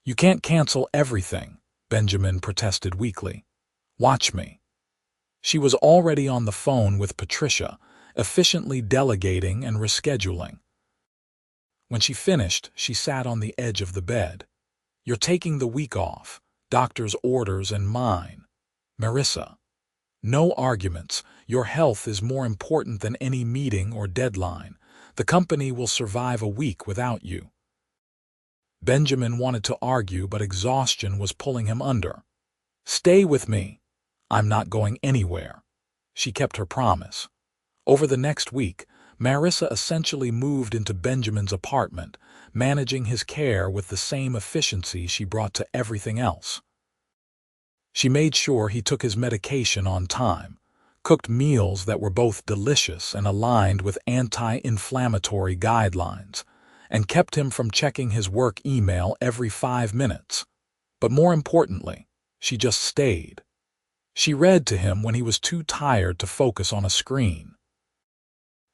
"You can't cancel everything," Benjamin protested weakly. "Watch me." She was already on the phone with Patricia, efficiently delegating and rescheduling. When she finished, she sat on the edge of the bed. "You're taking the week off, doctor's orders and mine." "Marissa, no arguments. Your health is more important than any meeting or deadline. The company will survive a week without you." Benjamin wanted to argue, but exhaustion was pulling him under. "Stay with me." "I'm not going anywhere." She kept her promise. Over the next week, Marissa essentially moved into Benjamin's apartment, managing his care with the same efficiency she brought to everything else. She made sure he took his medication on time, cooked meals that were both delicious and aligned with anti-inflammatory guidelines, and kept him from checking his work email every 5 minutes. But more importantly, she just stayed. She read to him when he was too tired to focus on a screen.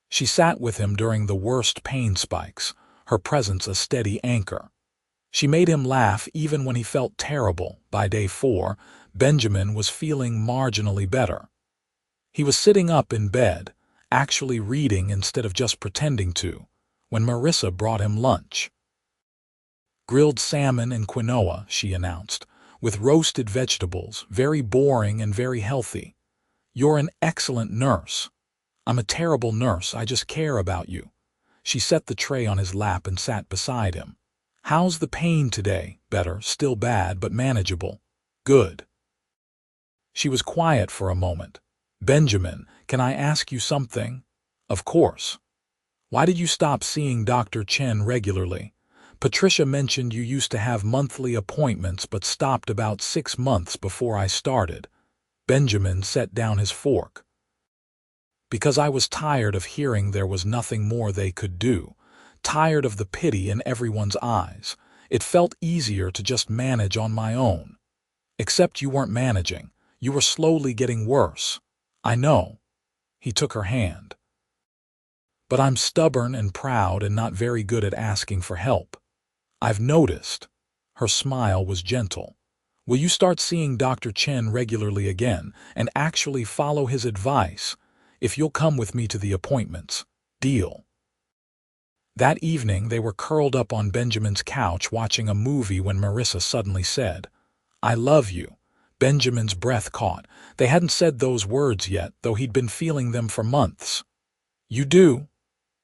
She sat with him during the worst pain spikes, her presence a steady anchor. She made him laugh even when he felt terrible. By day 4, Benjamin was feeling marginally better. He was sitting up in bed, actually reading instead of just pretending to, when Marissa brought him lunch. "Grilled salmon and quinoa," she announced, "with roasted vegetables, very boring and very healthy. You're an excellent nurse." "I'm a terrible nurse, I just care about you." She set the tray on his lap and sat beside him. "How's the pain today?" "Better, still bad, but manageable." "Good." She was quiet for a moment. "Benjamin, can I ask you something?" "Of course." "Why did you stop seeing Dr. Chen regularly? Patricia mentioned you used to have monthly appointments but stopped about 6 months before I started." Benjamin set down his fork. "Because I was tired of hearing there was nothing more they could do, tired of the pity in everyone's eyes. It felt easier to just manage on my own." "Except you weren't managing. You were slowly getting worse." "I know." He took her hand. "But I'm stubborn and proud and not very good at asking for help. I've noticed." Her smile was gentle. "Will you start seeing Dr. Chen regularly again and actually follow his advice? If you'll come with me to the appointments. Deal." That evening they were curled up on Benjamin's couch watching a movie when Marissa suddenly said, "I love you." Benjamin's breath caught. They hadn't said those words yet, though he'd been feeling them for months. "You do?"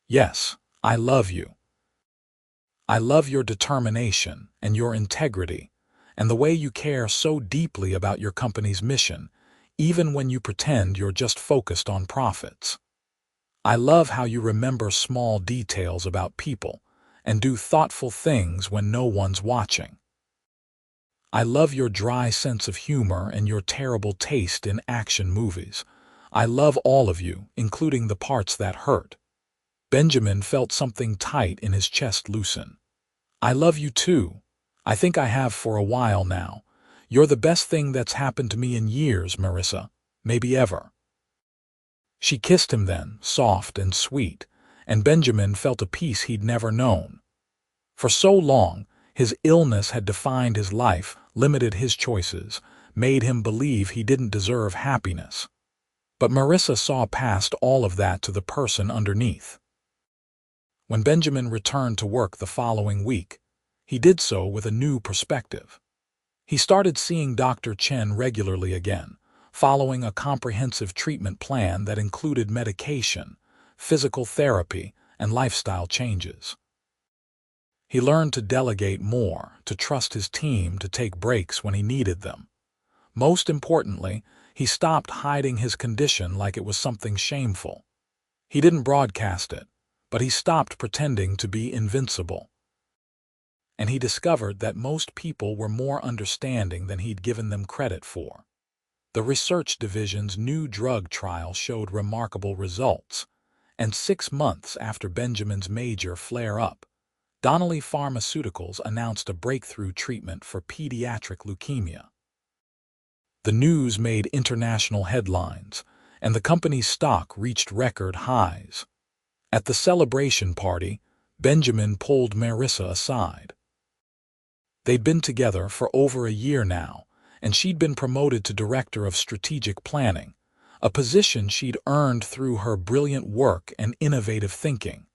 "Yes, I love you. I love your determination and your integrity, and the way you care so deeply about your company's mission, even when you pretend you're just focused on profits. I love how you remember small details about people and do thoughtful things when no one's watching. I love your dry sense of humor and your terrible taste in action movies. I love all of you, including the parts that hurt." Benjamin felt something tight in his chest loosen. "I love you too. I think I have for a while now. You're the best thing that's happened to me in years, Marissa. Maybe ever." She kissed him then, soft and sweet, and Benjamin felt a peace he'd never known. For so long, his illness had defined his life, limited his choices, made him believe he didn't deserve happiness. But Marissa saw past all of that to the person underneath. When Benjamin returned to work the following week, he did so with a new perspective. He started seeing Dr. Chen regularly again, following a comprehensive treatment plan that included medication, physical therapy, and lifestyle changes. He learned to delegate more, to trust his team to take breaks when he needed them. Most importantly, he stopped hiding his condition like it was something shameful. He didn't broadcast it, but he stopped pretending to be invincible. And he discovered that most people were more understanding than he'd given them credit for. The research division's new drug trial showed remarkable results, and 6 months after Benjamin's major flare-up, Donnelly Pharmaceuticals announced a breakthrough treatment for pediatric leukemia. The news made international headlines, and the company's stock reached record highs. At the celebration party, Benjamin pulled Marissa aside. They'd been together for over a year now, and she'd been promoted to Director of Strategic Planning, a position she'd earned through her brilliant work and innovative thinking.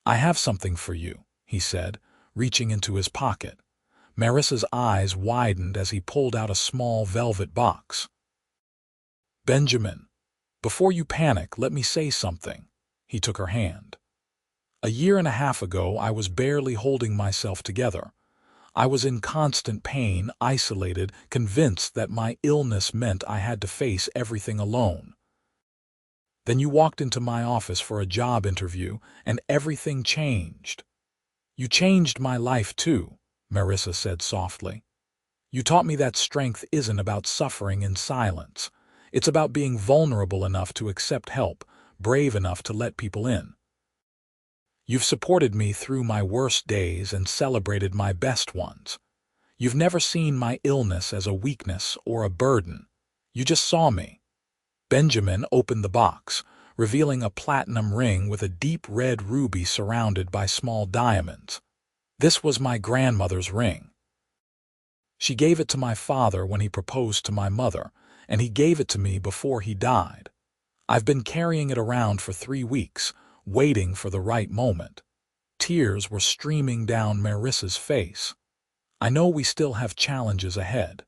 "I have something for you," he said, reaching into his pocket. Marissa's eyes widened as he pulled out a small velvet box. "Benjamin, before you panic, let me say something." He took her hand. "A year and a half ago, I was barely holding myself together. I was in constant pain, isolated, convinced that my illness meant I had to face everything alone. Then you walked into my office for a job interview, and everything changed. You changed my life too," Marissa said softly. "You taught me that strength isn't about suffering in silence. It's about being vulnerable enough to accept help, brave enough to let people in. You've supported me through my worst days and celebrated my best ones. You've never seen my illness as a weakness or a burden. You just saw me." Benjamin opened the box, revealing a platinum ring with a deep red ruby surrounded by small diamonds. "This was my grandmother's ring. She gave it to my father when he proposed to my mother, and he gave it to me before he died. I've been carrying it around for 3 weeks, waiting for the right moment." Tears were streaming down Marissa's face. "I know we still have challenges ahead.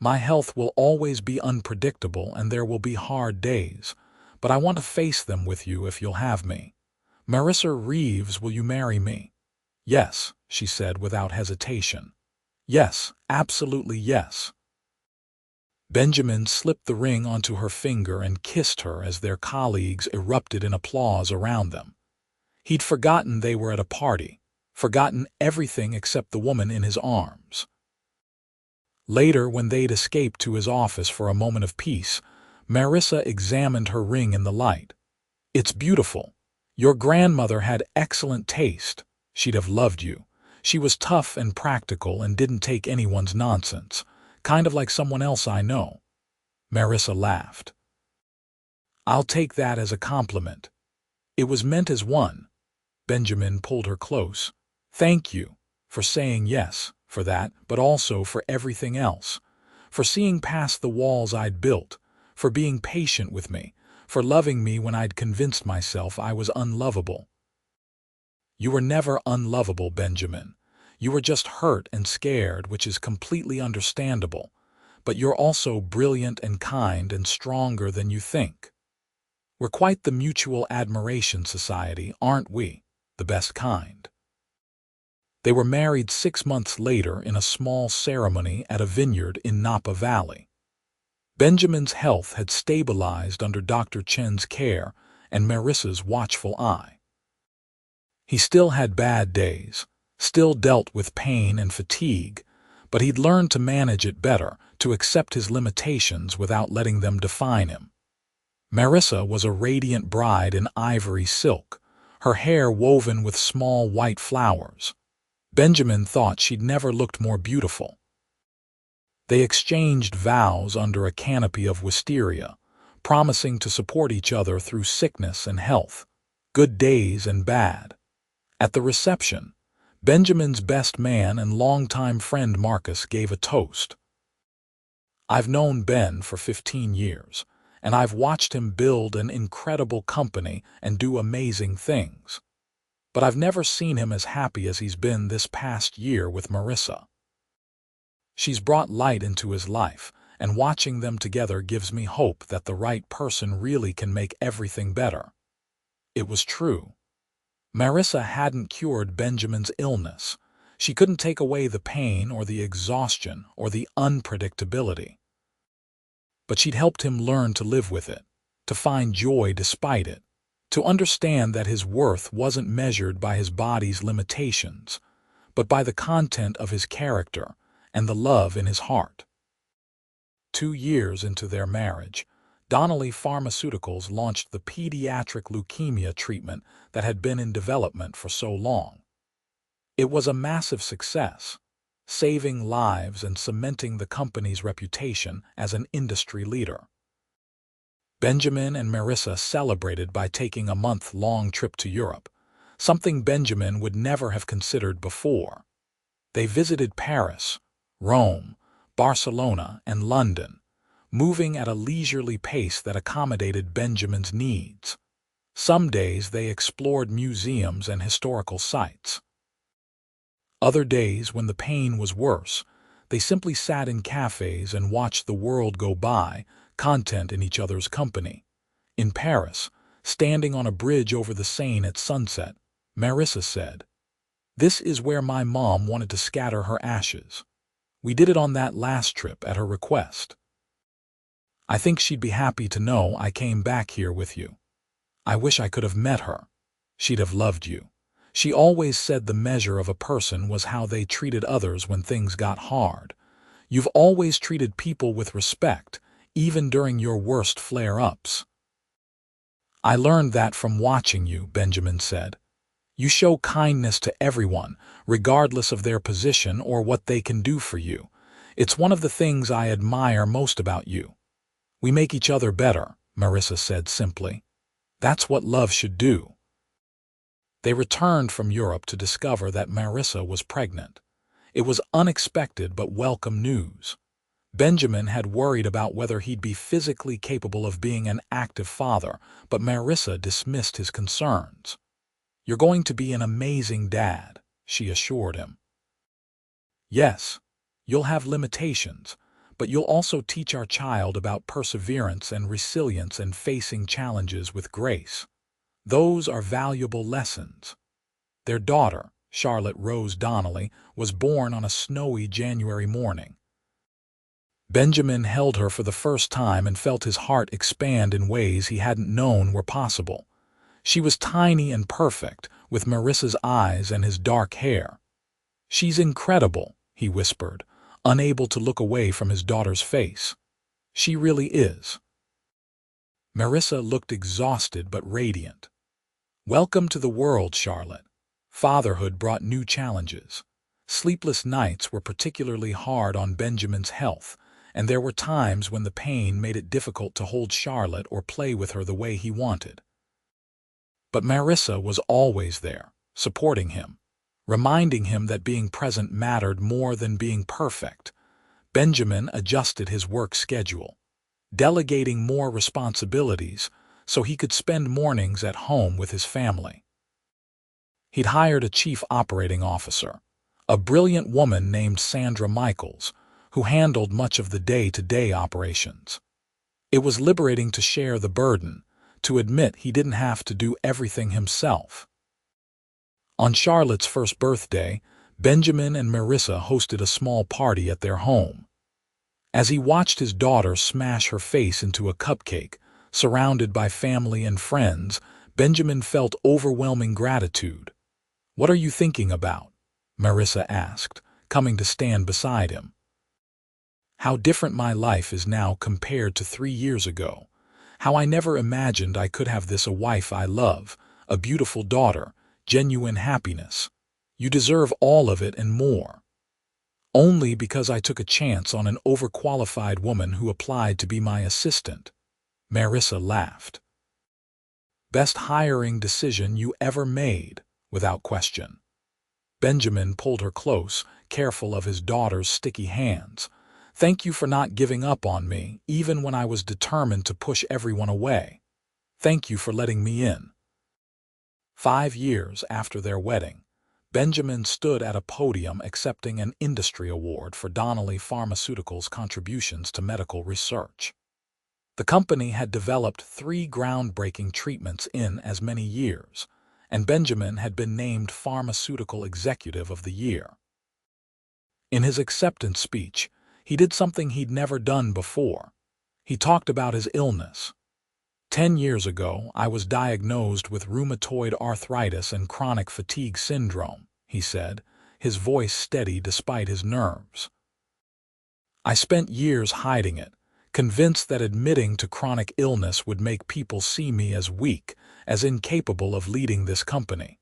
My health will always be unpredictable and there will be hard days, but I want to face them with you if you'll have me. Marissa Reeves, will you marry me?" "Yes," she said without hesitation. "Yes, absolutely yes." Benjamin slipped the ring onto her finger and kissed her as their colleagues erupted in applause around them. He'd forgotten they were at a party, forgotten everything except the woman in his arms. Later, when they'd escaped to his office for a moment of peace, Marissa examined her ring in the light. "It's beautiful. Your grandmother had excellent taste. She'd have loved you. She was tough and practical and didn't take anyone's nonsense, kind of like someone else I know." Marissa laughed. "I'll take that as a compliment. It was meant as one." Benjamin pulled her close. "Thank you for saying yes, for that, but also for everything else. For seeing past the walls I'd built, for being patient with me, for loving me when I'd convinced myself I was unlovable." "You were never unlovable, Benjamin. You were just hurt and scared, which is completely understandable. But you're also brilliant and kind and stronger than you think. We're quite the mutual admiration society, aren't we? The best kind." They were married 6 months later in a small ceremony at a vineyard in Napa Valley. Benjamin's health had stabilized under Dr. Chen's care and Marissa's watchful eye. He still had bad days, still dealt with pain and fatigue, but he'd learned to manage it better, to accept his limitations without letting them define him. Marissa was a radiant bride in ivory silk, her hair woven with small white flowers. Benjamin thought she'd never looked more beautiful. They exchanged vows under a canopy of wisteria, promising to support each other through sickness and health, good days and bad. At the reception, Benjamin's best man and longtime friend Marcus gave a toast. "I've known Ben for 15 years, and I've watched him build an incredible company and do amazing things. But I've never seen him as happy as he's been this past year with Marissa. She's brought light into his life, and watching them together gives me hope that the right person really can make everything better." It was true. Marissa hadn't cured Benjamin's illness. She couldn't take away the pain or the exhaustion or the unpredictability. But she'd helped him learn to live with it, to find joy despite it, to understand that his worth wasn't measured by his body's limitations, but by the content of his character and the love in his heart. 2 years into their marriage, Donnelly Pharmaceuticals launched the pediatric leukemia treatment that had been in development for so long. It was a massive success, saving lives and cementing the company's reputation as an industry leader. Benjamin and Marissa celebrated by taking a month-long trip to Europe, something Benjamin would never have considered before. They visited Paris, Rome, Barcelona, and London, moving at a leisurely pace that accommodated Benjamin's needs. Some days they explored museums and historical sites. Other days, when the pain was worse, they simply sat in cafes and watched the world go by, content in each other's company. In Paris, standing on a bridge over the Seine at sunset, Marissa said, "This is where my mom wanted to scatter her ashes. We did it on that last trip at her request. I think she'd be happy to know I came back here with you. I wish I could have met her. She'd have loved you. She always said the measure of a person was how they treated others when things got hard. You've always treated people with respect, even during your worst flare-ups." "I learned that from watching you," Benjamin said. "You show kindness to everyone, regardless of their position or what they can do for you. It's one of the things I admire most about you." "We make each other better," Marissa said simply. "That's what love should do." They returned from Europe to discover that Marissa was pregnant. It was unexpected but welcome news. Benjamin had worried about whether he'd be physically capable of being an active father, but Marissa dismissed his concerns. "You're going to be an amazing dad," she assured him. "Yes, you'll have limitations, but you'll also teach our child about perseverance and resilience and facing challenges with grace. Those are valuable lessons." Their daughter, Charlotte Rose Donnelly, was born on a snowy January morning. Benjamin held her for the first time and felt his heart expand in ways he hadn't known were possible. She was tiny and perfect, with Marissa's eyes and his dark hair. "She's incredible," he whispered, unable to look away from his daughter's face. "She really is." Marissa looked exhausted but radiant. "Welcome to the world, Charlotte." Fatherhood brought new challenges. Sleepless nights were particularly hard on Benjamin's health, and there were times when the pain made it difficult to hold Charlotte or play with her the way he wanted. But Marissa was always there, supporting him, reminding him that being present mattered more than being perfect. Benjamin adjusted his work schedule, delegating more responsibilities so he could spend mornings at home with his family. He'd hired a chief operating officer, a brilliant woman named Sandra Michaels, who handled much of the day-to-day operations. It was liberating to share the burden, to admit he didn't have to do everything himself. On Charlotte's first birthday, Benjamin and Marissa hosted a small party at their home. As he watched his daughter smash her face into a cupcake, surrounded by family and friends, Benjamin felt overwhelming gratitude. "What are you thinking about?" Marissa asked, coming to stand beside him. "How different my life is now compared to 3 years ago. How I never imagined I could have a wife I love, a beautiful daughter, genuine happiness. You deserve all of it and more." "Only because I took a chance on an overqualified woman who applied to be my assistant," Marissa laughed. "Best hiring decision you ever made, without question." Benjamin pulled her close, careful of his daughter's sticky hands. "Thank you for not giving up on me, even when I was determined to push everyone away. Thank you for letting me in." 5 years after their wedding, Benjamin stood at a podium accepting an industry award for Donnelly Pharmaceuticals' contributions to medical research. The company had developed 3 groundbreaking treatments in as many years, and Benjamin had been named Pharmaceutical Executive of the Year. In his acceptance speech, he did something he'd never done before. He talked about his illness. 10 years ago, I was diagnosed with rheumatoid arthritis and chronic fatigue syndrome," he said, his voice steady despite his nerves. "I spent years hiding it, convinced that admitting to chronic illness would make people see me as weak, as incapable of leading this company.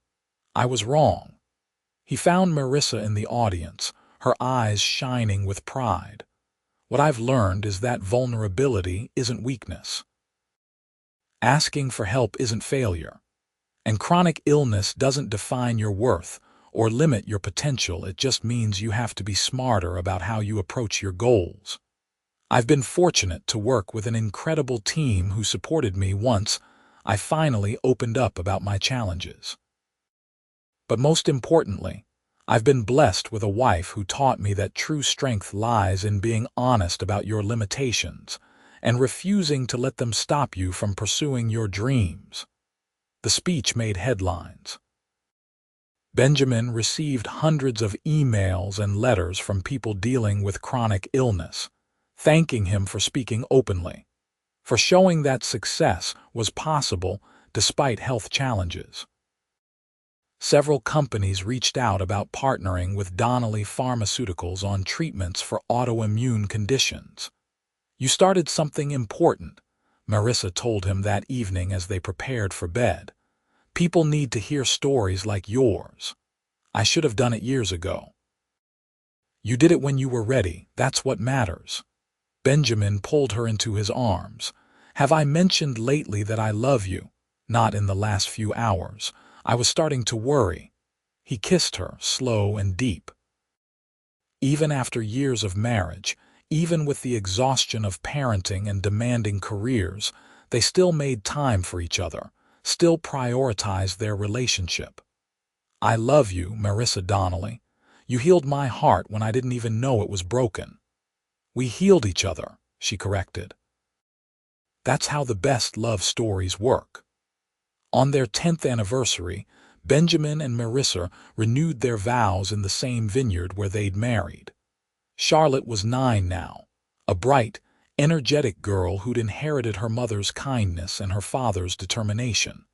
I was wrong." He found Marissa in the audience, her eyes shining with pride. "What I've learned is that vulnerability isn't weakness. Asking for help isn't failure. And chronic illness doesn't define your worth or limit your potential. It just means you have to be smarter about how you approach your goals. I've been fortunate to work with an incredible team who supported me once I finally opened up about my challenges. But most importantly, I've been blessed with a wife who taught me that true strength lies in being honest about your limitations and refusing to let them stop you from pursuing your dreams." The speech made headlines. Benjamin received hundreds of emails and letters from people dealing with chronic illness, thanking him for speaking openly, for showing that success was possible despite health challenges. Several companies reached out about partnering with Donnelly Pharmaceuticals on treatments for autoimmune conditions. "You started something important," Marissa told him that evening as they prepared for bed. "People need to hear stories like yours. I should have done it years ago." "You did it when you were ready. That's what matters." Benjamin pulled her into his arms. "Have I mentioned lately that I love you?" "Not in the last few hours. I was starting to worry." He kissed her, slow and deep. Even after years of marriage, even with the exhaustion of parenting and demanding careers, they still made time for each other, still prioritized their relationship. "I love you, Marissa Donnelly. You healed my heart when I didn't even know it was broken." "We healed each other," she corrected. "That's how the best love stories work." On their 10th anniversary, Benjamin and Marissa renewed their vows in the same vineyard where they'd married. Charlotte was 9 now, a bright, energetic girl who'd inherited her mother's kindness and her father's determination.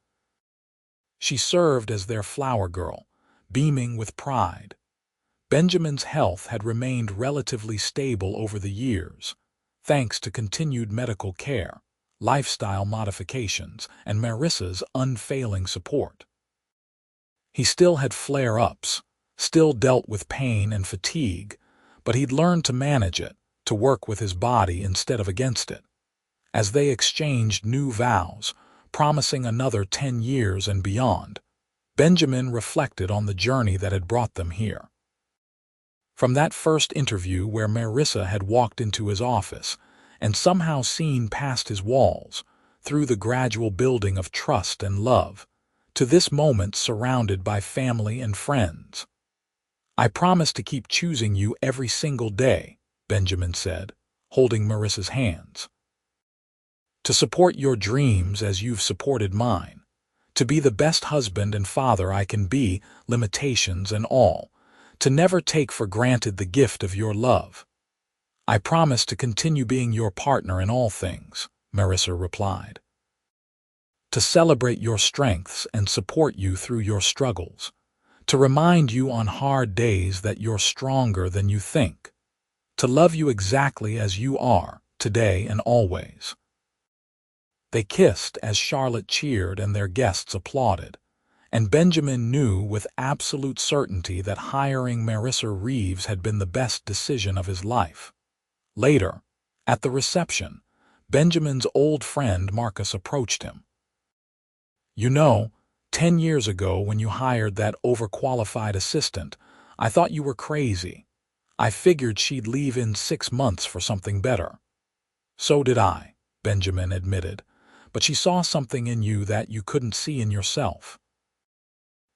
She served as their flower girl, beaming with pride. Benjamin's health had remained relatively stable over the years, thanks to continued medical care, lifestyle modifications, and Marissa's unfailing support. He still had flare-ups, still dealt with pain and fatigue, but he'd learned to manage it, to work with his body instead of against it. As they exchanged new vows, promising another 10 years and beyond, Benjamin reflected on the journey that had brought them here. From that first interview where Marissa had walked into his office and somehow seen past his walls, through the gradual building of trust and love, to this moment surrounded by family and friends. "I promise to keep choosing you every single day," Benjamin said, holding Marissa's hands. "To support your dreams as you've supported mine. To be the best husband and father I can be, limitations and all. To never take for granted the gift of your love. I promise to continue being your partner in all things," Marissa replied. "To celebrate your strengths and support you through your struggles. To remind you on hard days that you're stronger than you think. To love you exactly as you are, today and always." They kissed as Charlotte cheered and their guests applauded, and Benjamin knew with absolute certainty that hiring Marissa Reeves had been the best decision of his life. Later, at the reception, Benjamin's old friend Marcus approached him. "You know, 10 years ago when you hired that overqualified assistant, I thought you were crazy. I figured she'd leave in 6 months for something better." "So did I," Benjamin admitted, "but she saw something in you that you couldn't see in yourself.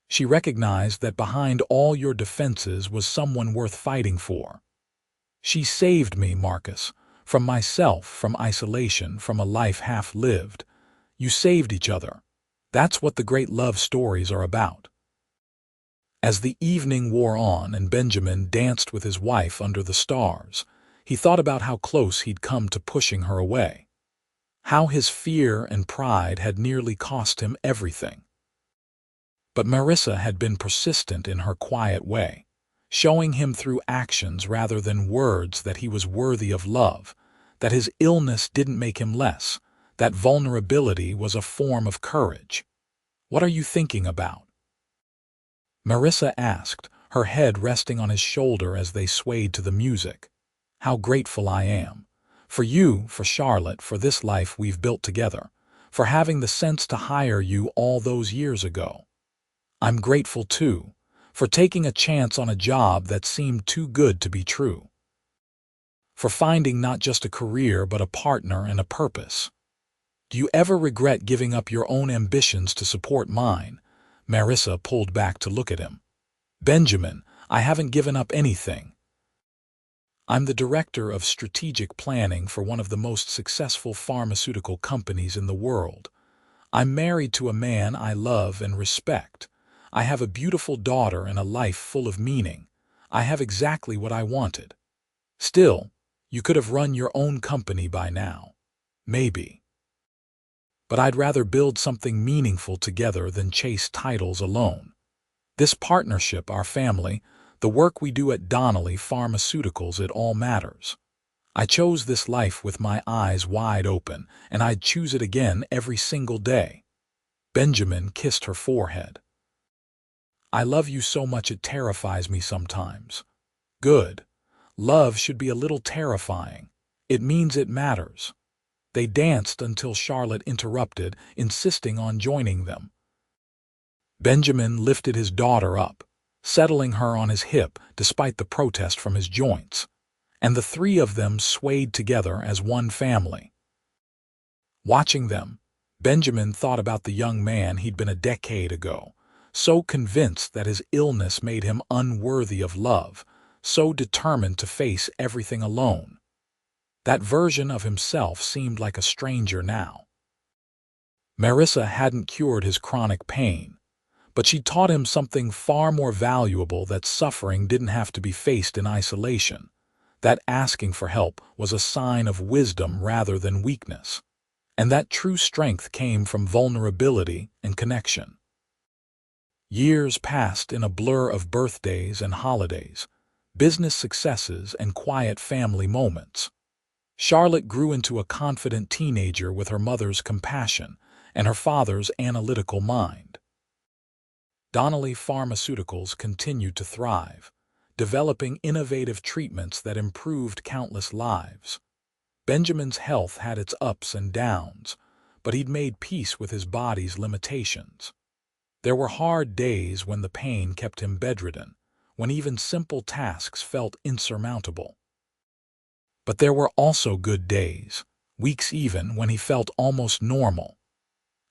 She recognized that behind all your defenses was someone worth fighting for. She saved me, Marcus, from myself, from isolation, from a life half-lived. You saved each other. That's what the great love stories are about." As the evening wore on and Benjamin danced with his wife under the stars, he thought about how close he'd come to pushing her away. How his fear and pride had nearly cost him everything. But Marissa had been persistent in her quiet way, showing him through actions rather than words that he was worthy of love, that his illness didn't make him less, that vulnerability was a form of courage. "What are you thinking about?" Marissa asked, her head resting on his shoulder as they swayed to the music. "How grateful I am. For you, for Charlotte, for this life we've built together, for having the sense to hire you all those years ago. I'm grateful, too, for taking a chance on a job that seemed too good to be true. For finding not just a career but a partner and a purpose. Do you ever regret giving up your own ambitions to support mine?" Marissa pulled back to look at him. "Benjamin, I haven't given up anything. I'm the director of strategic planning for one of the most successful pharmaceutical companies in the world. I'm married to a man I love and respect. I have a beautiful daughter and a life full of meaning. I have exactly what I wanted. Still, you could have run your own company by now. Maybe. But I'd rather build something meaningful together than chase titles alone. This partnership, our family, the work we do at Donnelly Pharmaceuticals, it all matters. I chose this life with my eyes wide open, and I'd choose it again every single day." Benjamin kissed her forehead. "I love you so much it terrifies me sometimes." "Good. Love should be a little terrifying. It means it matters." They danced until Charlotte interrupted, insisting on joining them. Benjamin lifted his daughter up, settling her on his hip despite the protest from his joints, and the three of them swayed together as one family. Watching them, Benjamin thought about the young man he'd been a decade ago, so convinced that his illness made him unworthy of love, so determined to face everything alone. That version of himself seemed like a stranger now. Marissa hadn't cured his chronic pain, but she taught him something far more valuable: that suffering didn't have to be faced in isolation, that asking for help was a sign of wisdom rather than weakness, and that true strength came from vulnerability and connection. Years passed in a blur of birthdays and holidays, business successes and quiet family moments. Charlotte grew into a confident teenager with her mother's compassion and her father's analytical mind. Donnelly Pharmaceuticals continued to thrive, developing innovative treatments that improved countless lives. Benjamin's health had its ups and downs, but he'd made peace with his body's limitations. There were hard days when the pain kept him bedridden, when even simple tasks felt insurmountable. But there were also good days, weeks even, when he felt almost normal.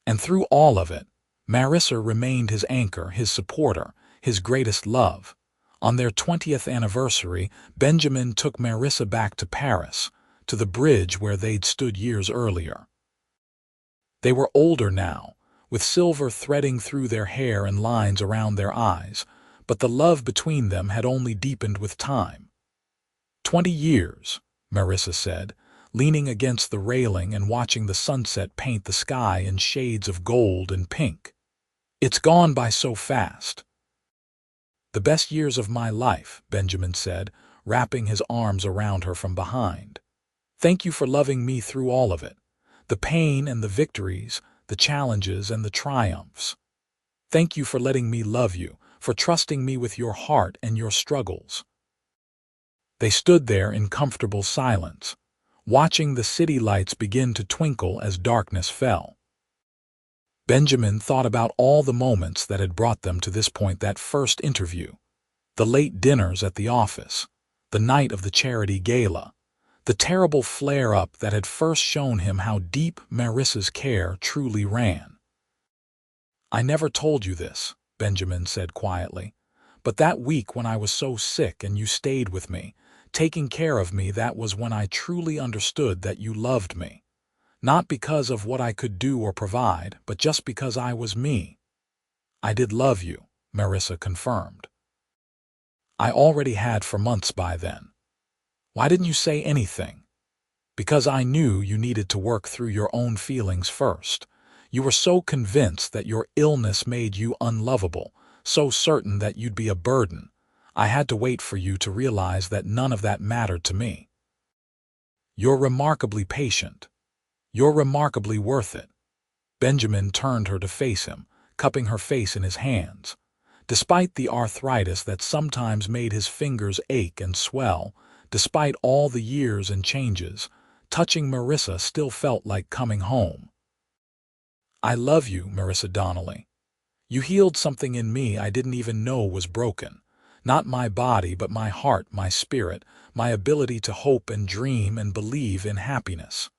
And through all of it, Marissa remained his anchor, his supporter, his greatest love. On their 20th anniversary, Benjamin took Marissa back to Paris, to the bridge where they'd stood years earlier. They were older now, with silver threading through their hair and lines around their eyes, but the love between them had only deepened with time. 20 years, Marissa said, leaning against the railing and watching the sunset paint the sky in shades of gold and pink. It's gone by so fast. The best years of my life, Benjamin said, wrapping his arms around her from behind. Thank you for loving me through all of it, the pain and the victories, the challenges and the triumphs. Thank you for letting me love you, for trusting me with your heart and your struggles. They stood there in comfortable silence, watching the city lights begin to twinkle as darkness fell. Benjamin thought about all the moments that had brought them to this point: that first interview, the late dinners at the office, the night of the charity gala, the terrible flare-up that had first shown him how deep Marissa's care truly ran. I never told you this, Benjamin said quietly, but that week when I was so sick and you stayed with me, taking care of me, that was when I truly understood that you loved me. Not because of what I could do or provide, but just because I was me. I did love you, Marissa confirmed. I already had for months by then. Why didn't you say anything? Because I knew you needed to work through your own feelings first. You were so convinced that your illness made you unlovable, so certain that you'd be a burden. I had to wait for you to realize that none of that mattered to me. You're remarkably patient. You're remarkably worth it. Benjamin turned her to face him, cupping her face in his hands. Despite the arthritis that sometimes made his fingers ache and swell, despite all the years and changes, touching Marissa still felt like coming home. I love you, Marissa Donnelly. You healed something in me I didn't even know was broken. Not my body, but my heart, my spirit, my ability to hope and dream and believe in happiness.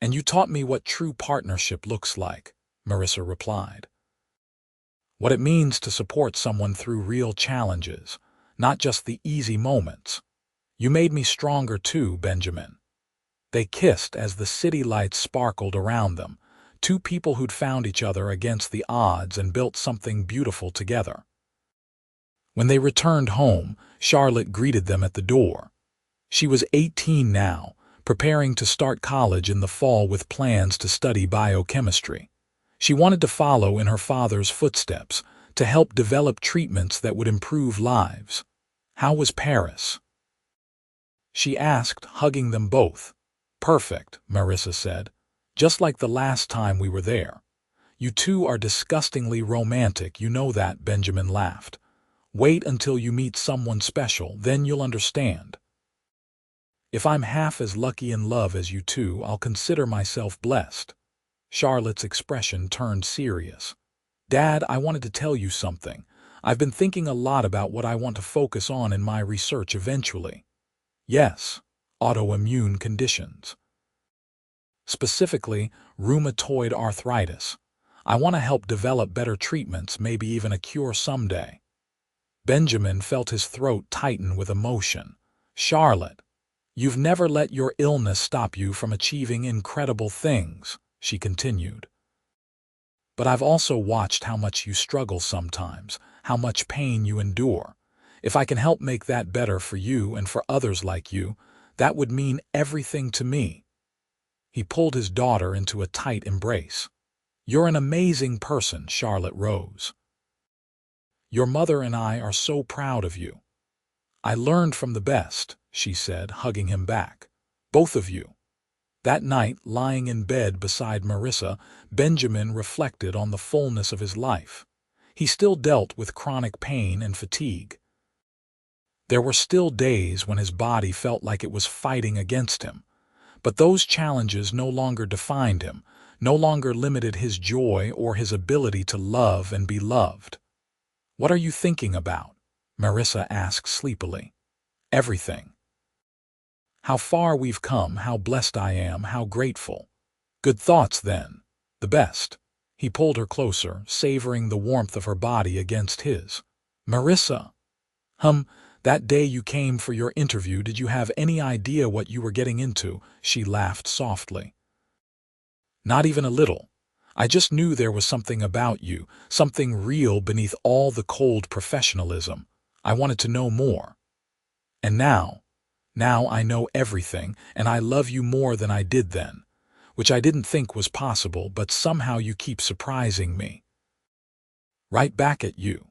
And you taught me what true partnership looks like, Marissa replied. What it means to support someone through real challenges, not just the easy moments. You made me stronger too, Benjamin. They kissed as the city lights sparkled around them, two people who'd found each other against the odds and built something beautiful together. When they returned home, Charlotte greeted them at the door. She was 18 now, preparing to start college in the fall with plans to study biochemistry. She wanted to follow in her father's footsteps, to help develop treatments that would improve lives. How was Paris? She asked, hugging them both. Perfect, Marissa said. Just like the last time we were there. You two are disgustingly romantic, you know that, Benjamin laughed. Wait until you meet someone special, then you'll understand. If I'm half as lucky in love as you two, I'll consider myself blessed. Charlotte's expression turned serious. Dad, I wanted to tell you something. I've been thinking a lot about what I want to focus on in my research eventually. Yes, autoimmune conditions. Specifically, rheumatoid arthritis. I want to help develop better treatments, maybe even a cure someday. Benjamin felt his throat tighten with emotion. Charlotte, you've never let your illness stop you from achieving incredible things, she continued. But I've also watched how much you struggle sometimes, how much pain you endure. If I can help make that better for you and for others like you, that would mean everything to me." He pulled his daughter into a tight embrace. "You're an amazing person, Charlotte Rose. Your mother and I are so proud of you." "I learned from the best," she said, hugging him back. "Both of you." That night, lying in bed beside Marissa, Benjamin reflected on the fullness of his life. He still dealt with chronic pain and fatigue. There were still days when his body felt like it was fighting against him. But those challenges no longer defined him, no longer limited his joy or his ability to love and be loved. "What are you thinking about?" Marissa asked sleepily. "Everything. How far we've come, how blessed I am, how grateful." "Good thoughts, then. The best." He pulled her closer, savoring the warmth of her body against his. "Marissa, that day you came for your interview, did you have any idea what you were getting into?" She laughed softly. "Not even a little. I just knew there was something about you, something real beneath all the cold professionalism. I wanted to know more. And now I know everything, and I love you more than I did then, which I didn't think was possible, but somehow you keep surprising me." "Right back at you."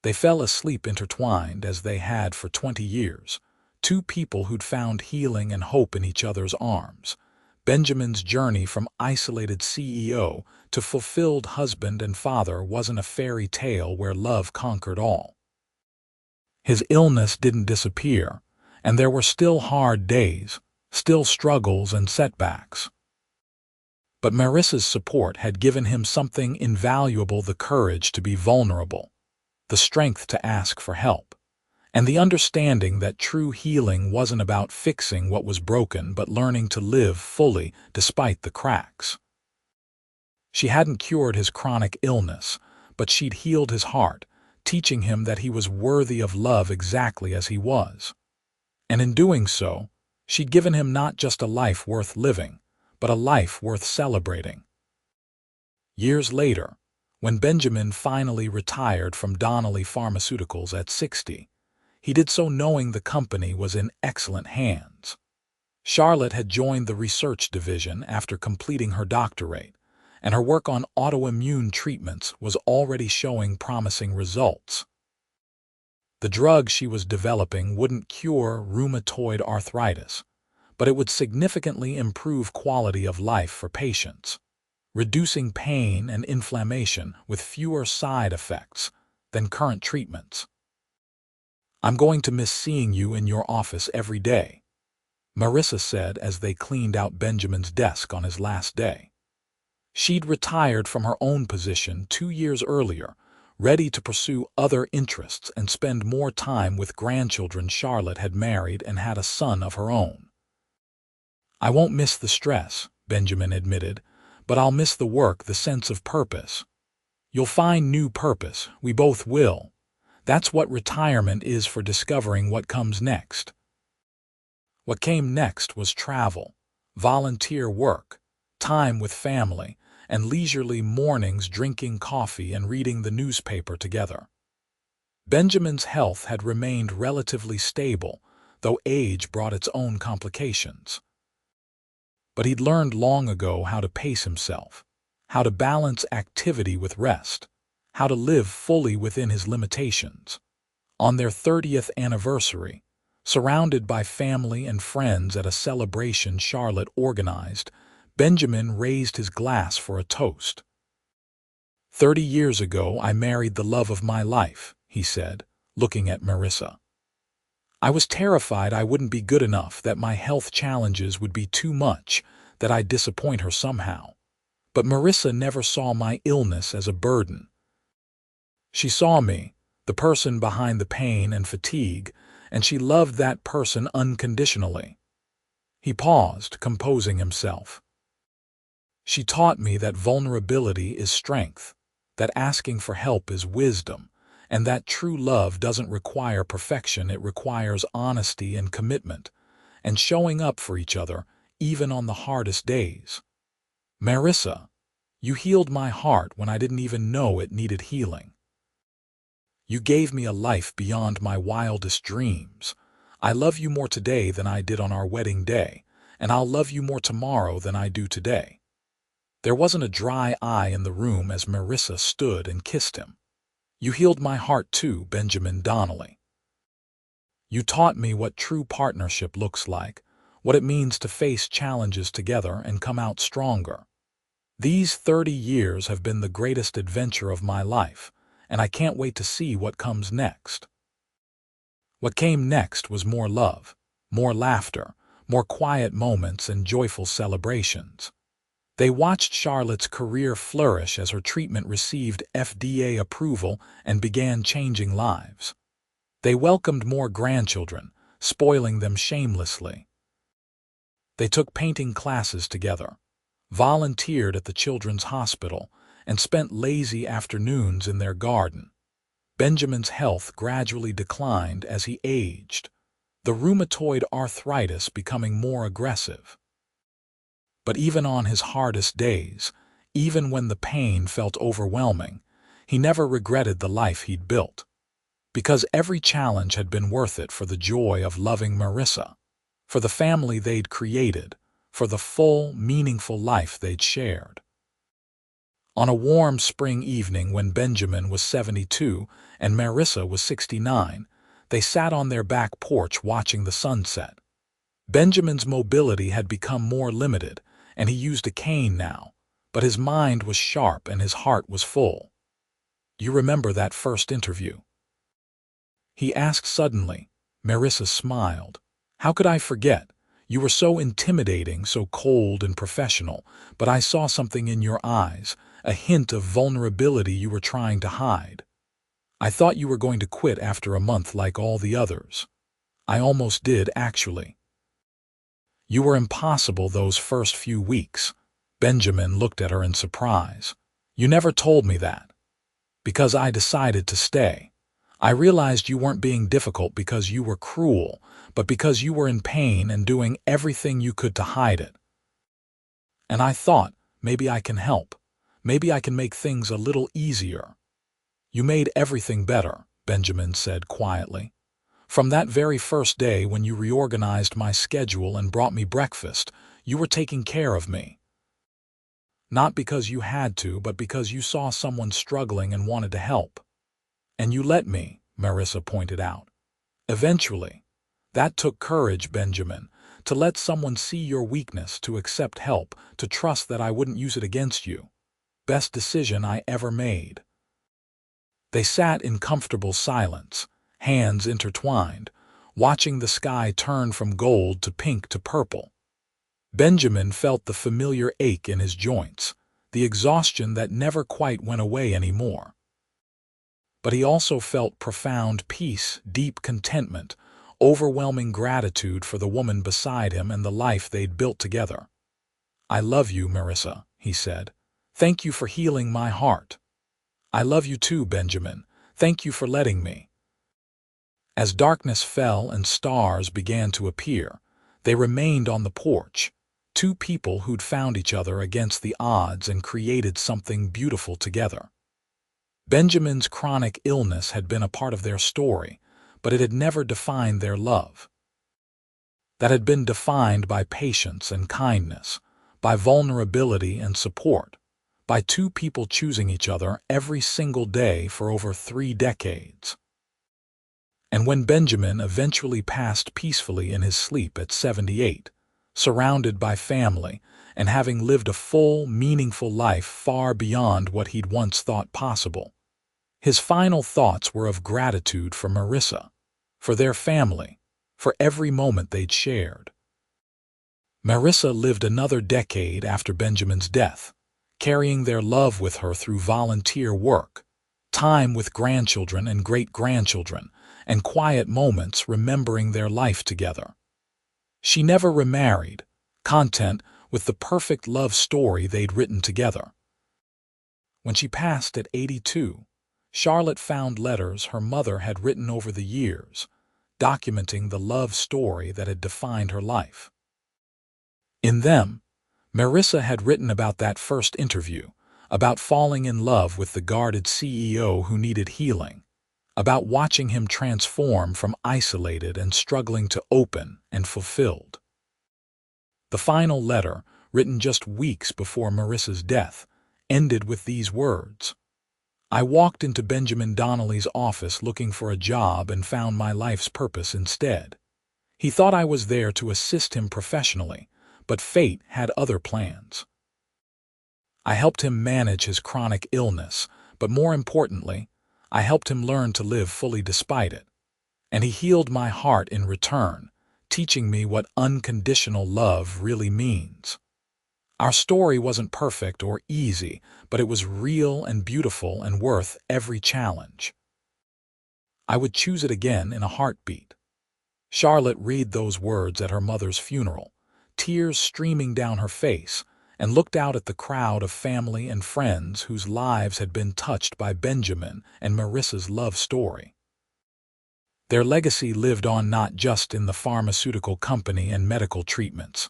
They fell asleep intertwined as they had for 20 years, two people who'd found healing and hope in each other's arms. Benjamin's journey from isolated CEO to fulfilled husband and father wasn't a fairy tale where love conquered all. His illness didn't disappear, and there were still hard days, still struggles and setbacks. But Marissa's support had given him something invaluable: the courage to be vulnerable, the strength to ask for help, and the understanding that true healing wasn't about fixing what was broken but learning to live fully despite the cracks. She hadn't cured his chronic illness, but she'd healed his heart, teaching him that he was worthy of love exactly as he was. And in doing so, she'd given him not just a life worth living, but a life worth celebrating. Years later, when Benjamin finally retired from Donnelly Pharmaceuticals at 60, he did so knowing the company was in excellent hands. Charlotte had joined the research division after completing her doctorate, and her work on autoimmune treatments was already showing promising results. The drug she was developing wouldn't cure rheumatoid arthritis, but it would significantly improve quality of life for patients, reducing pain and inflammation with fewer side effects than current treatments. "I'm going to miss seeing you in your office every day," Marissa said as they cleaned out Benjamin's desk on his last day. She'd retired from her own position 2 years earlier, ready to pursue other interests and spend more time with grandchildren. Charlotte had married and had a son of her own. "I won't miss the stress," Benjamin admitted, "but I'll miss the work, the sense of purpose." "You'll find new purpose. We both will. That's what retirement is, for discovering what comes next." What came next was travel, volunteer work, time with family, and leisurely mornings drinking coffee and reading the newspaper together. Benjamin's health had remained relatively stable, though age brought its own complications. But he'd learned long ago how to pace himself, how to balance activity with rest, how to live fully within his limitations. On their 30th anniversary, surrounded by family and friends at a celebration Charlotte organized, Benjamin raised his glass for a toast. "30 years ago, I married the love of my life," he said, looking at Marissa. "I was terrified I wouldn't be good enough, that my health challenges would be too much, that I'd disappoint her somehow. But Marissa never saw my illness as a burden. She saw me, the person behind the pain and fatigue, and she loved that person unconditionally." He paused, composing himself. "She taught me that vulnerability is strength, that asking for help is wisdom, and that true love doesn't require perfection, it requires honesty and commitment, and showing up for each other, even on the hardest days. Marissa, you healed my heart when I didn't even know it needed healing." You gave me a life beyond my wildest dreams. I love you more today than I did on our wedding day, and I'll love you more tomorrow than I do today." There wasn't a dry eye in the room as Marissa stood and kissed him. "You healed my heart too, Benjamin Donnelly. You taught me what true partnership looks like, what it means to face challenges together and come out stronger. These 30 years have been the greatest adventure of my life, and I can't wait to see what comes next." What came next was more love, more laughter, more quiet moments and joyful celebrations. They watched Charlotte's career flourish as her treatment received FDA approval and began changing lives. They welcomed more grandchildren, spoiling them shamelessly. They took painting classes together, volunteered at the children's hospital, and spent lazy afternoons in their garden. Benjamin's health gradually declined as he aged, the rheumatoid arthritis becoming more aggressive. But even on his hardest days, even when the pain felt overwhelming, he never regretted the life he'd built. Because every challenge had been worth it for the joy of loving Marissa, for the family they'd created, for the full, meaningful life they'd shared. On a warm spring evening when Benjamin was 72 and Marissa was 69, they sat on their back porch watching the sunset. Benjamin's mobility had become more limited, and he used a cane now, but his mind was sharp and his heart was full. "You remember that first interview?" he asked suddenly. Marissa smiled. "How could I forget? You were so intimidating, so cold and professional, but I saw something in your eyes, a hint of vulnerability you were trying to hide. I thought you were going to quit after a month like all the others. I almost did, actually." "You were impossible those first few weeks." Benjamin looked at her in surprise. "You never told me that." "Because I decided to stay. I realized you weren't being difficult because you were cruel, but because you were in pain and doing everything you could to hide it. And I thought, maybe I can help. Maybe I can make things a little easier." "You made everything better," Benjamin said quietly. "From that very first day when you reorganized my schedule and brought me breakfast, you were taking care of me. Not because you had to, but because you saw someone struggling and wanted to help. And you let me," Marissa pointed out. "Eventually. That took courage, Benjamin, to let someone see your weakness, to accept help, to trust that I wouldn't use it against you. Best decision I ever made." They sat in comfortable silence, hands intertwined, watching the sky turn from gold to pink to purple. Benjamin felt the familiar ache in his joints, the exhaustion that never quite went away anymore. But he also felt profound peace, deep contentment, overwhelming gratitude for the woman beside him and the life they'd built together. "I love you, Marissa," he said. "Thank you for healing my heart." "I love you too, Benjamin. Thank you for letting me." As darkness fell and stars began to appear, they remained on the porch, two people who'd found each other against the odds and created something beautiful together. Benjamin's chronic illness had been a part of their story, but it had never defined their love. That had been defined by patience and kindness, by vulnerability and support, by two people choosing each other every single day for over 3 decades. And when Benjamin eventually passed peacefully in his sleep at 78, surrounded by family and having lived a full, meaningful life far beyond what he'd once thought possible, his final thoughts were of gratitude for Marissa, for their family, for every moment they'd shared. Marissa lived another decade after Benjamin's death, carrying their love with her through volunteer work, time with grandchildren and great-grandchildren, and quiet moments remembering their life together. She never remarried, content with the perfect love story they'd written together. When she passed at 82, Charlotte found letters her mother had written over the years, documenting the love story that had defined her life. In them, Marissa had written about that first interview, about falling in love with the guarded CEO who needed healing, about watching him transform from isolated and struggling to open and fulfilled. The final letter, written just weeks before Marissa's death, ended with these words: "I walked into Benjamin Donnelly's office looking for a job and found my life's purpose instead. He thought I was there to assist him professionally, but fate had other plans. I helped him manage his chronic illness, but more importantly, I helped him learn to live fully despite it. And he healed my heart in return, teaching me what unconditional love really means. Our story wasn't perfect or easy, but it was real and beautiful and worth every challenge. I would choose it again in a heartbeat." Charlotte read those words at her mother's funeral, tears streaming down her face, and looked out at the crowd of family and friends whose lives had been touched by Benjamin and Marissa's love story. Their legacy lived on not just in the pharmaceutical company and medical treatments,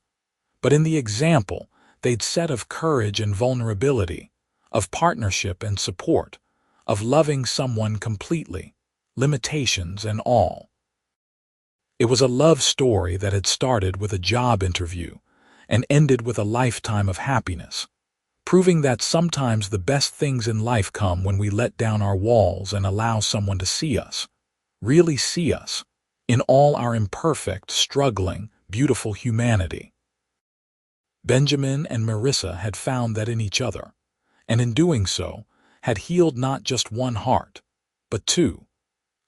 but in the example they'd set of courage and vulnerability, of partnership and support, of loving someone completely, limitations and all. It was a love story that had started with a job interview and ended with a lifetime of happiness, proving that sometimes the best things in life come when we let down our walls and allow someone to see us, really see us, in all our imperfect, struggling, beautiful humanity. Benjamin and Marissa had found that in each other, and in doing so, had healed not just one heart, but two,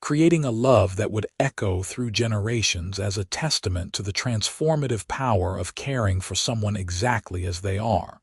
creating a love that would echo through generations as a testament to the transformative power of caring for someone exactly as they are.